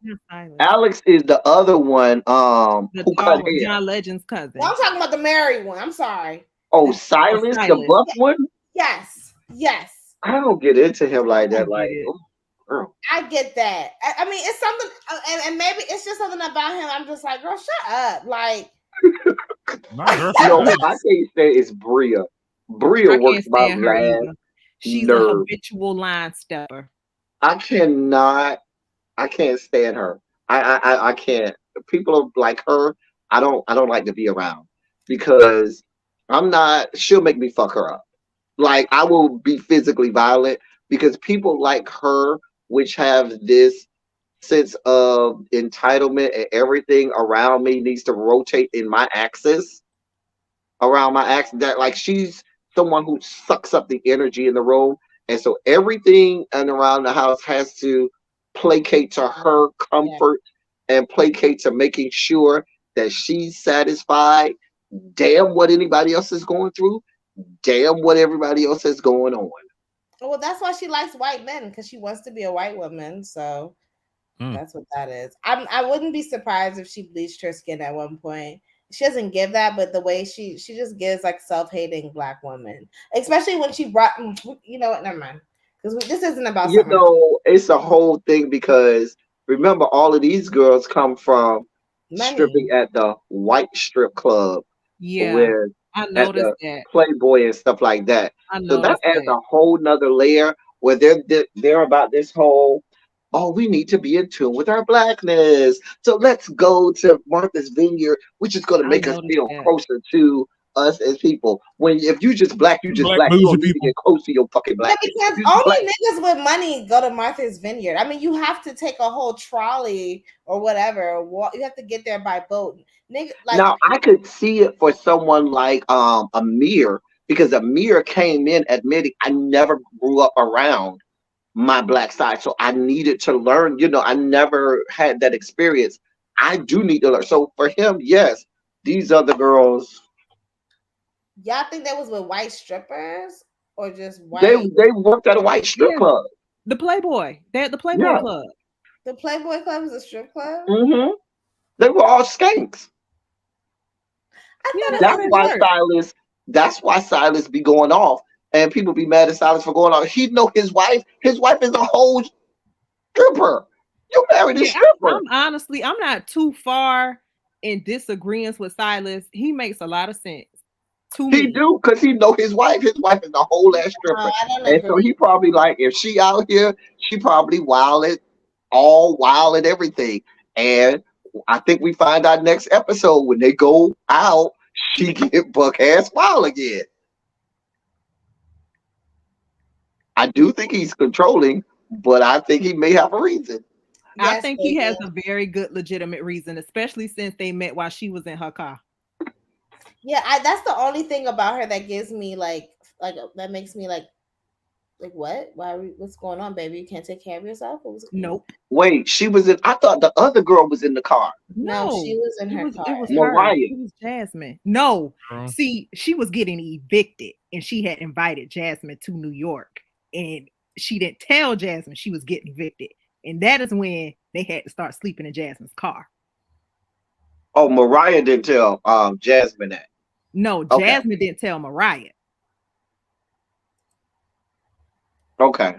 Alex is the other one. Who cut hair? John Legend's cousin. Well, I'm talking about the married one. I'm sorry. Oh, Silas, the buff one. Yes. I don't get into him like that. Like, girl. I get that. I mean, it's something, and maybe it's just something about him. I'm just like, girl, shut up. Like, I can't say it's Bria. Bria works my last. She's a habitual line stepper. I can't stand her. I can't. People like her, I don't like to be around because she'll make me fuck her up. Like, I will be physically violent because people like her, which have this sense of entitlement and everything around me needs to rotate in my axis, around my axis, that like she's someone who sucks up the energy in the room. And so everything and around the house has to placate to her comfort and placate to making sure that she's satisfied. Damn what anybody else is going through. Damn what everybody else is going on. Well, that's why she likes white men, because she wants to be a white woman. So that's what that is. I wouldn't be surprised if she bleached her skin at one point. She doesn't give that, but the way she just gives like self-hating black woman, especially when she brought, you know what? Never mind, because this isn't about it's a whole thing, because remember, all of these girls come from stripping at the white strip club. Yeah, I noticed that. Playboy and stuff like that. So that adds a whole nother layer where they're about this whole, we need to be in tune with our blackness. So let's go to Martha's Vineyard, which is going to make us feel closer to us as people. If you just black, you just black. You don't need to get close to your fucking black. Yeah, because only niggas with money go to Martha's Vineyard. I mean, you have to take a whole trolley or whatever. You have to get there by boat. Now, I could see it for someone like Amir, because Amir came in admitting, I never grew up around my black side, so I needed to learn. I never had that experience. I do need to learn. So for him, yes, these other girls. Y'all think that was with white strippers or just white? They worked at a white strip club. The Playboy. They had the Playboy Club. The Playboy Club is a strip club? Mm-hmm. They were all skanks. That's why Silas be going off. And people be mad at Silas for going off. He know his wife. His wife is a whole stripper. You married a stripper. I'm not too far in disagreement with Silas. He makes a lot of sense. He do, because he know his wife. His wife is a whole ass stripper. And so he probably like, if she out here, she probably wild and everything. And I think we find out next episode when they go out, she get buck ass wild again. I do think he's controlling, but I think he may have a reason. I think he has a very good legitimate reason, especially since they met while she was in her car. Yeah, that's the only thing about her that gives me like that makes me like what? What's going on, baby? You can't take care of yourself? Nope. Wait, she was in. I thought the other girl was in the car. No, she was in her car. It was Mariah. It was Jasmine. No, see, she was getting evicted, and she had invited Jasmine to New York, and she didn't tell Jasmine she was getting evicted, and that is when they had to start sleeping in Jasmine's car. Oh, Mariah didn't tell Jasmine that. No, Jasmine didn't tell Mariah. Okay.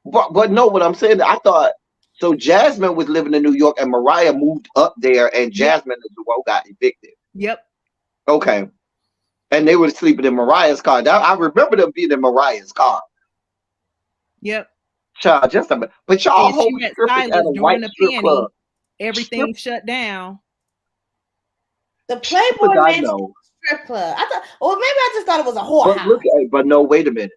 But no, what I'm saying, I thought, so Jasmine was living in New York and Mariah moved up there and Jasmine is the one who got evicted. Yep. Okay. And they were sleeping in Mariah's car. Now, I remember them being in Mariah's car. Yep. Child, but y'all hold strippers at a white strip club. Everything shut down. The Playboy Mansion strip club. I thought, maybe I just thought it was a whorehouse. But no, wait a minute.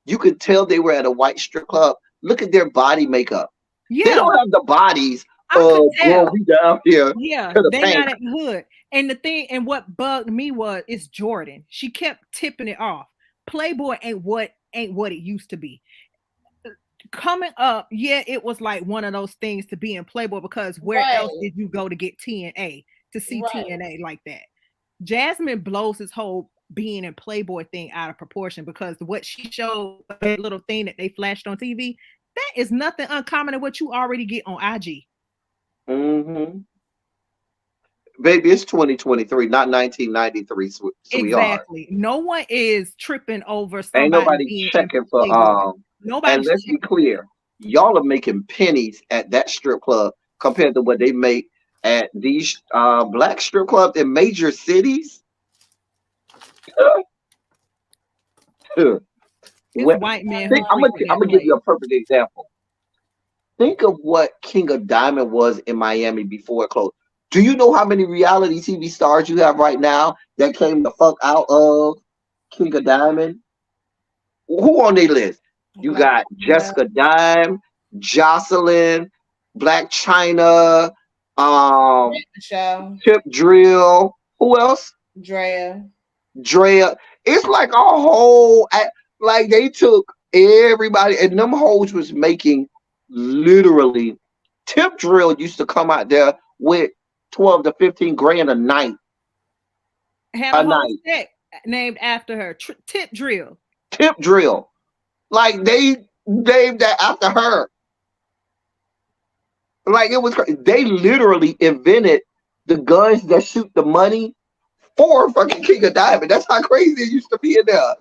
You could tell they were at a white strip club. Look at their body makeup. Yeah. They don't have the bodies of we down here. Yeah, they're not at the hood. And the thing, and what bugged me is Jordan. She kept tipping it off. Playboy ain't what it used to be. Coming up, it was like one of those things to be in Playboy, because where else did you go to get TNA? To see TNA like that. Jasmine blows his whole being in Playboy thing out of proportion, because what she showed, that little thing that they flashed on TV, that is nothing uncommon to what you already get on IG. Mm-hmm. Baby, it's 2023, not 1993. Exactly. No one is tripping over somebody. Ain't nobody checking for nobody. And let's be clear, y'all are making pennies at that strip club compared to what they make at these black strip clubs in major cities. White man. I'm gonna give you a perfect example. Think of what King of Diamond was in Miami before it closed. Do you know how many reality TV stars you have right now that came the fuck out of King of Diamond? Who on their list? You got Jessica Dime, Jocelyn, Black China, Tip Drill. Who else? Drea. It's like a whole, like they took everybody, and them hoes was making literally. Tip Drill used to come out there with 12 to 15 grand a night. Had a whole set named after her. Tip Drill. Tip Drill. Like they named that after her. Like it was crazy. They literally invented the guns that shoot the money for fucking King of Diamond. That's how crazy it used to be in there.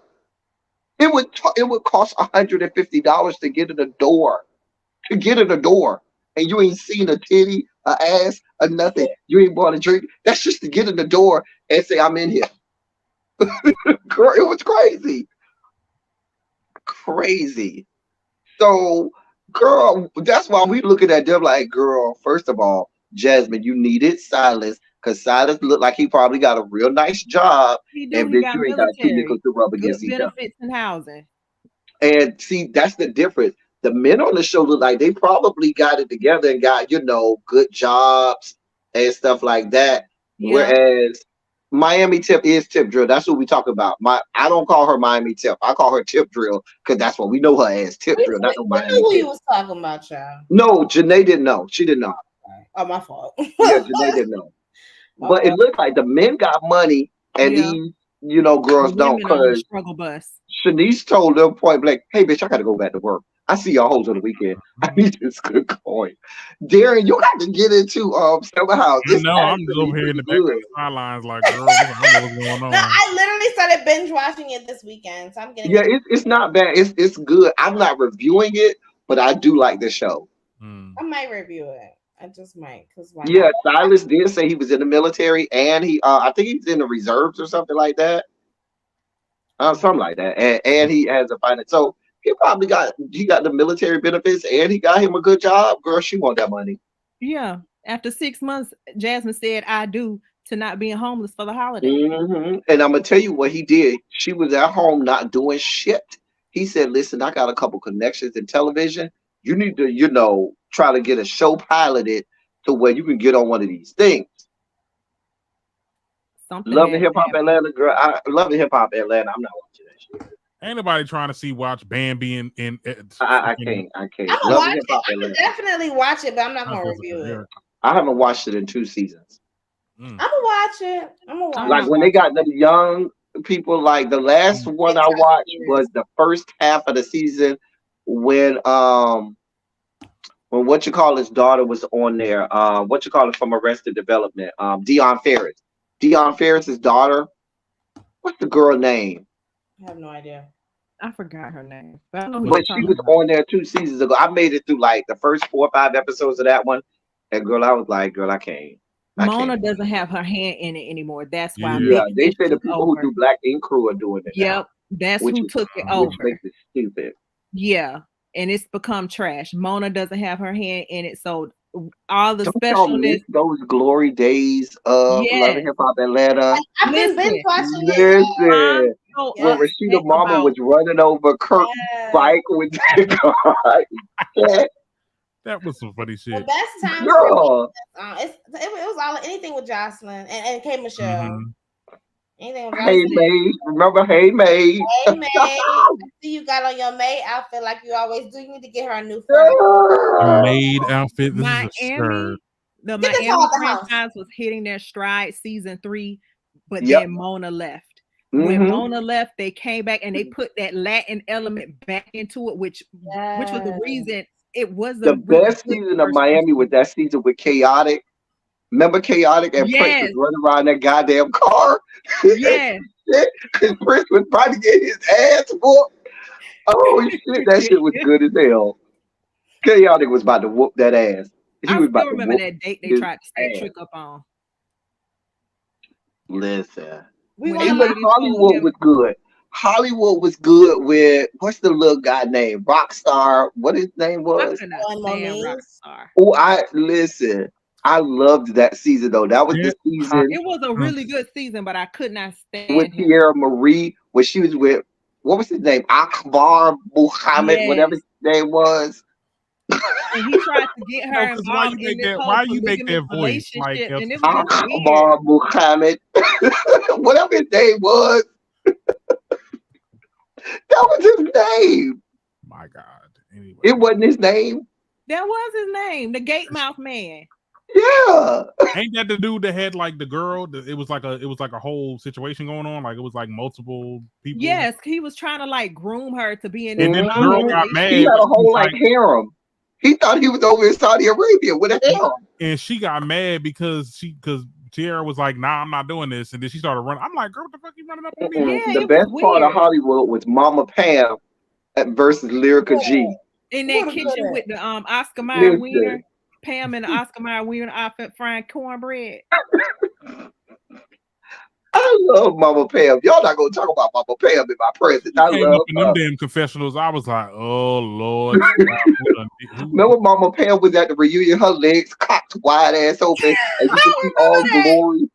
It would cost $150 to get in the door. To get in the door. And you ain't seen a titty, a ass, or nothing. You ain't bought a drink. That's just to get in the door and say, I'm in here. It was crazy. Crazy. So, girl, that's why we looking at them like, girl, first of all, Jasmine, you needed Silas, because Silas looked like he probably got a real nice job. And then you ain't got two nickels to rub against each other. Benefits and housing. And see, that's the difference. The men on the show look like they probably got it together and got, good jobs and stuff like that. Yeah. Whereas Miami Tip is Tip Drill. That's what we talk about. I don't call her Miami Tip. I call her Tip Drill because that's what we know her as, Tip Drill. Not no Miami Tip. Who you was talking about, y'all? No, Janae didn't know. She didn't know. Right. Oh, my fault. Yeah, Janae didn't know. But it looks like the men got money and these, girls don't, because struggle bus. Shanice told them point blank, hey, bitch, I got to go back to work. I see y'all hoes on the weekend. I need this good coin. Darren, you got to get into Summer House. No, I'm just over here in the back of the sidelines like, girl, I don't know what's going on. No, I literally started binge watching it this weekend, so I'm getting. Yeah, it's not bad. It's good. I'm not reviewing it, but I do like the show. I might review it. I just might, because Silas did say he was in the military, and he I think he's in the reserves or something like that. Something like that. And he has a finance. So he got the military benefits, and he got him a good job. Girl, she want that money. Yeah. After 6 months, Jasmine said, I do, to not being homeless for the holiday. Mm-hmm. And I'm gonna tell you what he did. She was at home not doing shit. He said, listen, I got a couple connections in television. You need to, try to get a show piloted to where you can get on one of these things. Loving Hip Hop Atlanta, girl. I love Hip Hop Atlanta. I'm not watching that shit. Ain't nobody trying to watch Bambi in I can't. I'm gonna watch it. I can definitely watch it, but I'm not gonna review it. I haven't watched it in 2 seasons. I'm gonna watch it. Like when they got them young people, like the last one I watched was the first half of the season when what you call his daughter was on there. What you call it from Arrested Development? Deion Ferris. Deion Ferris's daughter. What's the girl name? I have no idea. I forgot her name. But she was on there 2 seasons ago. I made it through like the first 4 or 5 episodes of that one. And girl, I was like, girl, I can't. Mona doesn't have her hand in it anymore. That's why. Yeah, they say the people who do Black Ink Crew are doing it. Yep, that's who took it over. Which makes it stupid. Yeah, and it's become trash. Mona doesn't have her hand in it, so all the specialness. Those glory days of Loving Hip Hop Atlanta. I've been watching it. When Rashida Mama was running over Kirk's bike with the guy. That was some funny shit. The best time for me, it was all anything with Jocelyn and K. Michelle. Anything with Hey May, remember Hey May? Hey May, I see you got on your May outfit like you always do. You need to get her a new fur. Maid outfit. This Miami, is a shirt. the Miami franchise was hitting their stride season 3, but then Mona left. When Mona left, they came back and they put that Latin element back into it, which was the reason. It was the best season of Miami was that season with Chaotic. Remember Chaotic and Prince was running around that goddamn car? Yes. Because Prince was about to get his ass whooped. Oh shit, that shit was good as hell. Chaotic was about to whoop that ass. I still remember that date they tried to set Trick up on. Listen. Hollywood was good. Hollywood was good with what's the little guy named Rockstar? What his name was? Oh, I loved that season though. That was the season. It was a really good season, but I could not stand with Tierra Marie when she was with what was his name? Akbar Muhammad, whatever his name was. And he tried to get her involved in this whole polygamous relationship, and it was Akbar Muhammad, whatever his name was. That was his name. My God. Anyway. It wasn't his name. That was his name, the Gate Mouth Man. Yeah. Ain't that the dude that had like the girl? It was like a whole situation going on. Like it was like multiple people. Yes, he was trying to like groom her to be in. And then the girl got mad. He had a whole like harem. He thought he was over in Saudi Arabia with a harem. And she got mad because Tierra was like, nah, I'm not doing this. And then she started running. I'm like, girl, what the fuck you running up on me? Yeah, the best part of Hollywood was Mama Pam versus Lyrica G. In that kitchen with the Oscar Mayer Wiener, Pam in the Oscar Mayer Wiener outfit frying cornbread. I love Mama Pam. Y'all not gonna talk about Mama Pam in my presence. I love in them damn confessionals. I was like, oh Lord. Remember Mama Pam was at the reunion, her legs cocked wide ass open, and you can see all glory.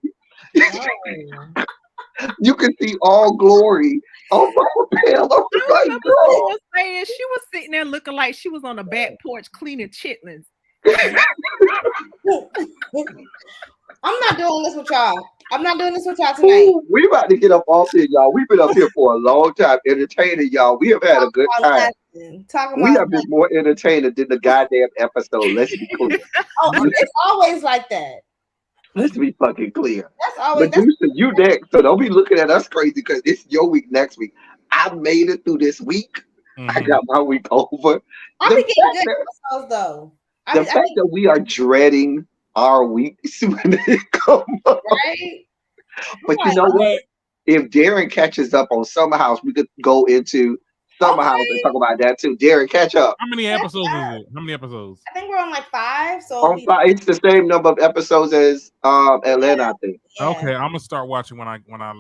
You can see all glory. Oh, Mama Pam. She was sitting there looking like she was on the back porch cleaning chitlins. I'm not doing this with y'all. I'm not doing this with y'all tonight. Ooh, we about to get up off here, y'all. We've been up here for a long time, entertaining y'all. We have had a good time. We have been more entertaining than the goddamn episode. Let's be clear. It's always like that. Let's be fucking clear. That's always. Medusa, you next, so don't be looking at us crazy because it's your week next week. I made it through this week. I got my week over. I be getting good episodes though. The fact that we are dreading our weeks when they come up. Right? But you know what? If Darren catches up on Summer House, we could go into Summer House and talk about that too. Darren, catch up. How many episodes is it? How many episodes? I think we're on like 5. So it's the same number of episodes as Atlanta, I think. Yeah. Okay, I'm gonna start watching when I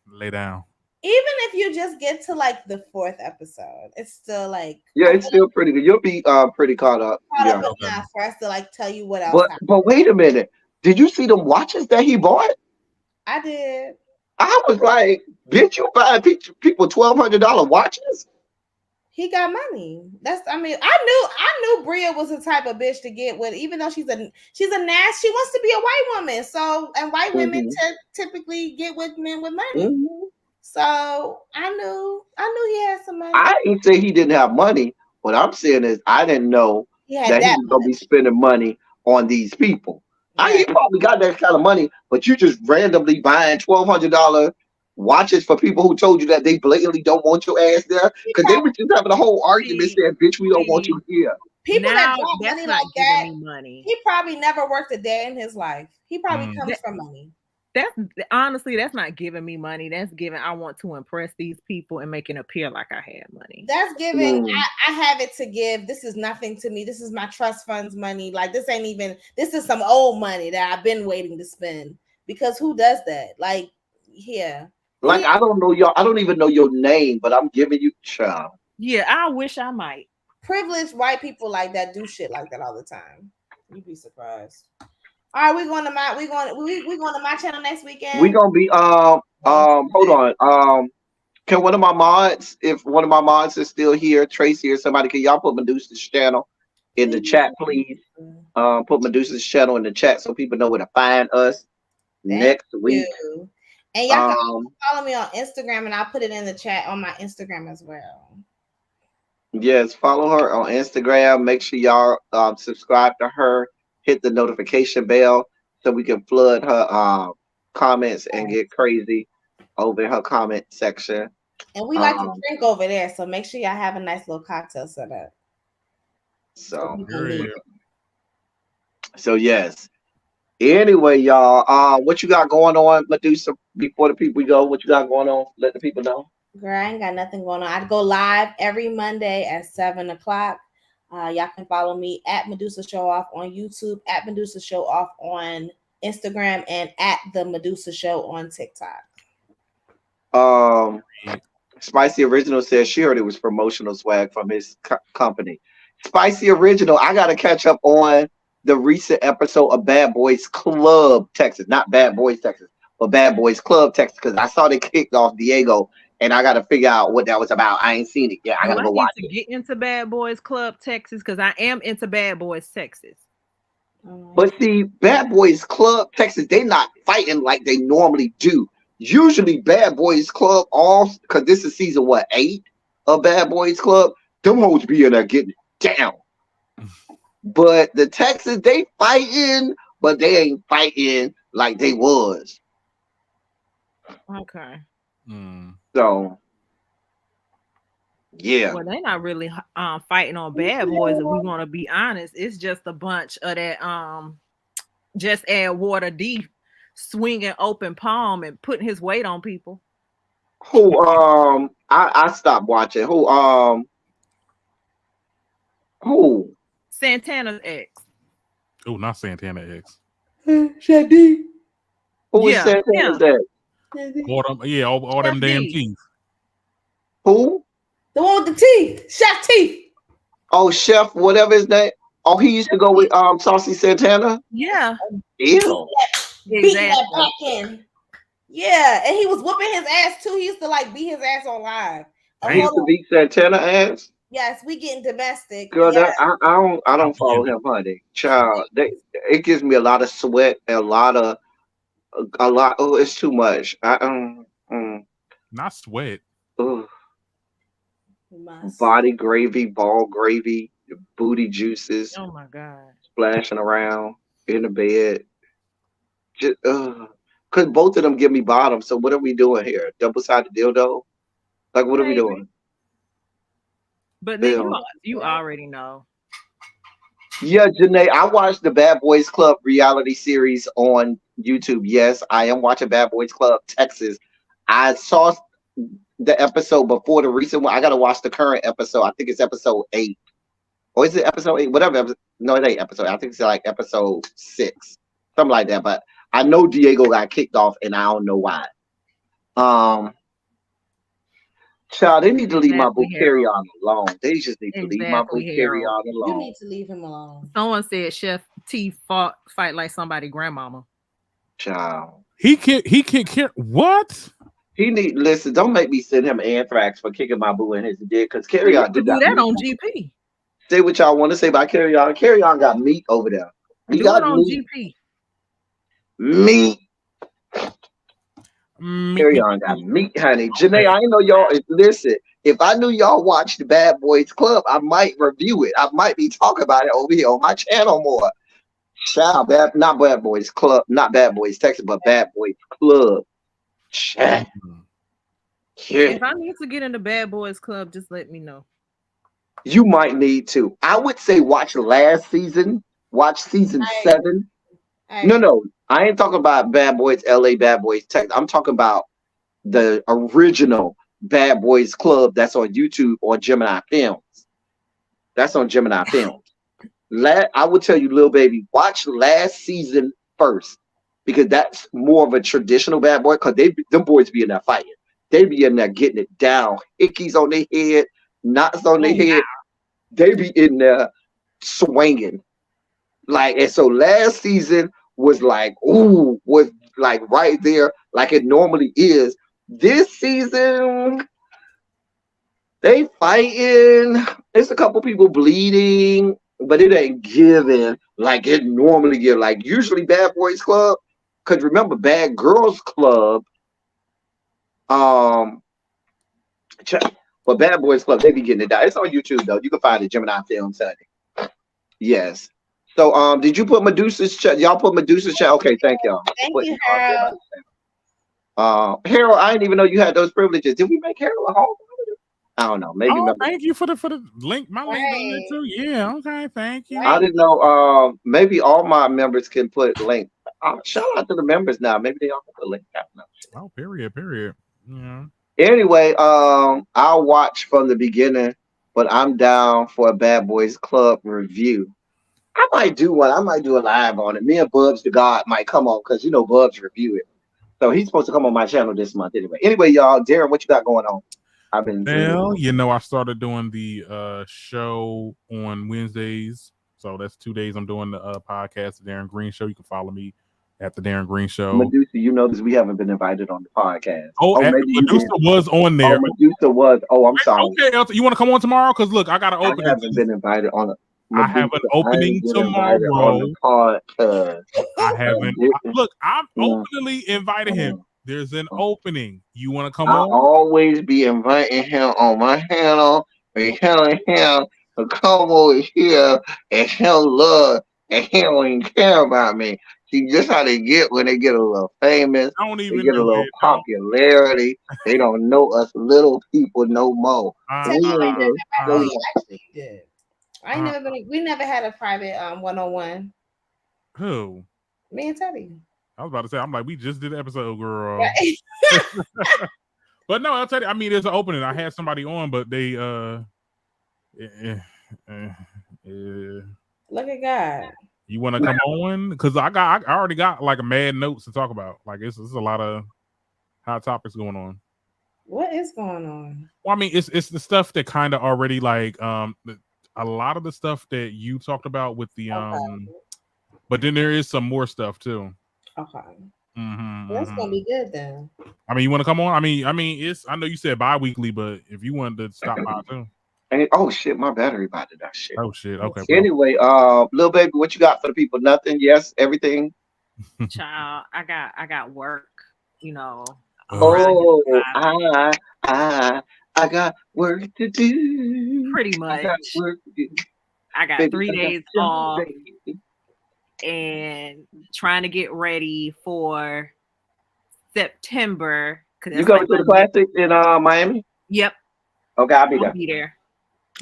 lay down. Even if you just get to like the 4th episode, it's still like it's still pretty good. You'll be pretty caught up. Enough for us to like tell you what else. But wait a minute, did you see the watches that he bought? I did. I was like, bitch, you buying people $1,200 watches? He got money. I knew Bria was the type of bitch to get with, even though she's a nasty. She wants to be a white woman. So, and white women typically get with men with money. Mm-hmm. So I knew he had some money. I didn't say he didn't have money. What I'm saying is I didn't know that he was gonna be spending money on these people. Yeah. He probably got that kind of money, but you just randomly buying $1,200 watches for people who told you that they blatantly don't want your ass there because they were just having a whole argument saying, "Bitch, we don't want you here." People that drop money like that, he probably never worked a day in his life. He probably comes from money. That's honestly, that's not giving me money. That's giving. I want to impress these people and make it appear like I had money. That's giving. I have it to give. This is nothing to me. This is my trust funds money. Like this ain't even. This is some old money that I've been waiting to spend. Because who does that? Like, yeah. Like I don't know y'all. I don't even know your name, but I'm giving you child. Yeah, I wish I might. Privileged white people like that do shit like that all the time. You'd be surprised. All right, we're going to my channel next weekend. We're gonna be hold on. Can one of my mods, if one of my mods is still here, Tracy or somebody, can y'all put Medusa's channel in the chat, please? Put Medusa's channel in the chat so people know where to find us next week. And y'all can also follow me on Instagram, and I'll put it in the chat on my Instagram as well. Yes, follow her on Instagram. Make sure y'all subscribe to her. Hit the notification bell so we can flood her comments and get crazy over in her comment section. And we like to drink over there, so make sure y'all have a nice little cocktail set up. So yes. Anyway, y'all, what you got going on, Medusa? Before the people go, what you got going on? Let the people know. Girl, I ain't got nothing going on. I go live every Monday at 7:00. Y'all can follow me at Medusa Show Off on YouTube, at Medusa Show Off on Instagram, and at the Medusa Show on TikTok. Spicy Original says she heard it was promotional swag from his company. Spicy Original, I gotta catch up on the recent episode of Bad Boys Club Texas, not Bad Boys Texas, but Bad Boys Club Texas, because I saw they kicked off Diego. And I got to figure out what that was about. I ain't seen it yet. I got to go watch it. Get into Bad Boys Club Texas because I am into Bad Boys Texas. But see, Bad Boys Club Texas, they not fighting like they normally do. Usually Bad Boys Club, because this is season 8 of Bad Boys Club, them hoes be in there getting down. But the Texas, they fighting, but they ain't fighting like they was. Okay. So, yeah. Well, they're not really fighting on Bad Boys. If we want to be honest, it's just a bunch of that. Just add water deep, swinging open palm and putting his weight on people. Who? I stopped watching. Who? Santana's ex. Oh, not Santana X. Shady. Who is Santana's ex? All them damn teeth. Who? The one with the teeth. Chef Teeth. Oh, Chef, whatever his name. Oh, he used to go with Saucy Santana? Yeah. Ew. Exactly. Yeah, and he was whooping his ass too. He used to like beat his ass on live. He used to beat Santana ass? Yes, we getting domestic. Girl, yes. I don't follow him, honey. Child, it gives me a lot of sweat and a lot of a lot. Oh, it's too much. Not sweat. Body gravy, ball gravy, booty juices. Oh my god. Splashing around in the bed. Just, cause both of them give me bottom. So what are we doing here? Double sided dildo? Like what are we doing? But then you already know. Yeah, Janae, I watched the Bad Boys Club reality series on YouTube. Yes, I am watching Bad Boys Club Texas. I saw the episode before the recent one. I gotta watch the current episode. I think it's episode 8. Or is it episode 8? Whatever. No, it ain't episode. I think it's like episode 6. Something like that. But I know Diego got kicked off and I don't know why. Child, they need to leave my boo Carry On alone. They just need to leave my boo Carry On alone. You need to leave him alone. Someone said Chef T fight like somebody grandmama. Child. He can't care. What? He need listen. Don't make me send him anthrax for kicking my boo in his dick. Because Carry On did do that on GP. Say what y'all want to say about Carry On. Carry On got meat over there. We do got it on meat. GP. Meat. Carry On got meat, honey. Janae, I know y'all. Listen, if I knew y'all watched the Bad Boys Club, I might review it. I might be talking about it over here on my channel more. Child, not Bad Boys Club, not Bad Boys Texas, but Bad Boys Club. Child. If I need to get in the Bad Boys Club, just let me know. You might need to. I would say watch last season. Watch season 7. No. I ain't talking about Bad Boys LA, Bad Boys Texas. I'm talking about the original Bad Boys Club that's on YouTube or Gemini Films. That's on Gemini Films. I would tell you, little baby, watch last season first because that's more of a traditional Bad Boy. Because them boys be in there fighting. They be in there getting it down. Hickeys on their head, knots on their head. They be in there swinging. And so last season was like right there, like it normally is. This season, they fighting. There's a couple people bleeding, but it ain't giving like it normally give. Like usually Bad Boys Club, because remember Bad Girls Club, but Bad Boys Club, they be getting it down. It's on YouTube though. You can find it, Gemini Films, honey. Yes. So, did you put Medusa's chat? Y'all put Medusa's chat? Okay, thank y'all. Thank you, Harold. Harold, I didn't even know you had those privileges. Did we make Harold a home? I don't know. Maybe. Thank you for the link. My link on there too. Yeah. Okay. Thank you. I didn't know. Maybe all my members can put link. Shout out to the members now. Maybe they all can put link. I don't know. Oh, period. Yeah. Anyway, I'll watch from the beginning, but I'm down for a Bad Boys Club review. I might do one. I might do a live on it. Me and Bubs the God might come on because Bubs review it. So he's supposed to come on my channel this month anyway. Anyway, y'all, Darren, what you got going on? I started doing the show on Wednesdays. So that's 2 days I'm doing the podcast, the Darren Green Show. You can follow me at the Darren Green Show. Medusa, because we haven't been invited on the podcast. Maybe Medusa was on there. Medusa was. I'm sorry. Okay, you want to come on tomorrow? Because look, I got an opening. I haven't been invited on it. I have an opening tomorrow. I haven't. Look, I'm openly inviting him. There's an opening. You want to come on? I'll always be inviting him on my channel and telling him to come over here and he'll love and he don't even care about me. See, just how they get when they get a little famous. They get a little popularity. They don't know us little people no more. We never had a private one-on-one. Who? Me and Teddy. I was about to say, I'm like, we just did the episode, girl. Right. But no, I'll tell you, I mean, there's an opening. I had somebody on, but they look at God. You want to come on? Because I already got like a mad notes to talk about. Like it's a lot of hot topics going on. What is going on? Well, I mean, it's the stuff that kind of already like a lot of the stuff that you talked about with the but then there is some more stuff too. Okay. That's gonna be good then. I mean, you want to come on? I mean, it's. I know you said bi-weekly, but if you wanted to stop by too. And, oh shit, my battery about to die. Shit. Oh shit. Okay. Anyway, little baby, what you got for the people? Nothing. Yes, everything. Child, I got work, you know. Oh, I got work to do. Pretty I much. got work to do. I got Baby, 3 I got days job, off baby. and trying to get ready for September. You coming to the classic in Miami? Yep. Okay, I'll be I'll there. be there.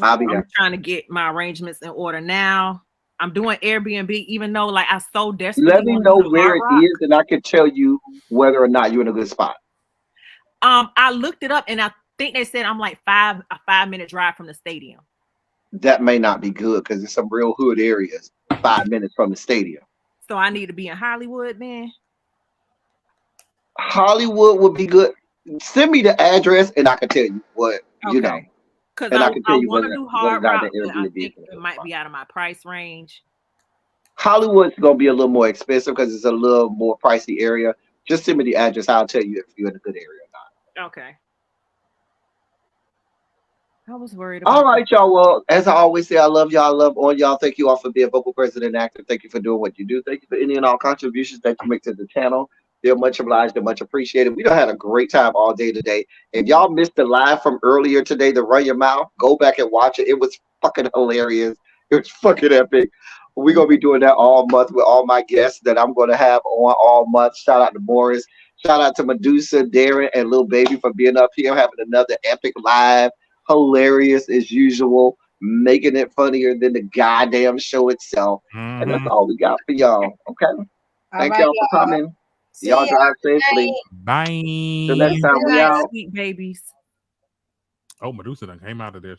I'll be I'm there. trying to get my arrangements in order now. I'm doing Airbnb, even though like I so desperately Let me want know to do where Hard it Rock. is, and I can tell you whether or not you're in a good spot. I looked it up, and I think they said I'm like a 5-minute drive from the stadium. That may not be good because there's some real hood areas 5 minutes from the stadium. So I need to be in Hollywood, man. Hollywood would be good. Send me the address, and I can tell you what you know. Because And I can tell you want to do Hard Rock, but I Airbnb think it might be out of my price range. Hollywood's gonna be a little more expensive because it's a little more pricey area. Just send me the address. I'll tell you if you're in a good area or not. Okay. I was worried about all right, y'all. Well, as I always say, I love y'all. I love all y'all. Thank you all for being vocal president and actor. Thank you for doing what you do. Thank you for any and all contributions that you make to the channel. They're much obliged and much appreciated. We done had a great time all day today. If y'all missed the live from earlier today, the Run Your Mouth, go back and watch it. It was fucking hilarious. It was fucking epic. We're gonna be doing that all month with all my guests that I'm gonna have on all month. Shout out to Morris. Shout out to Medusa, Darren, and Lil Baby for being up here having another epic live. Hilarious as usual, making it funnier than the goddamn show itself. And that's all we got for y'all. Okay. Thank y'all for coming. Y'all drive safely. Bye. Till next time, we out. Sweet babies. Oh, Medusa done came out of there.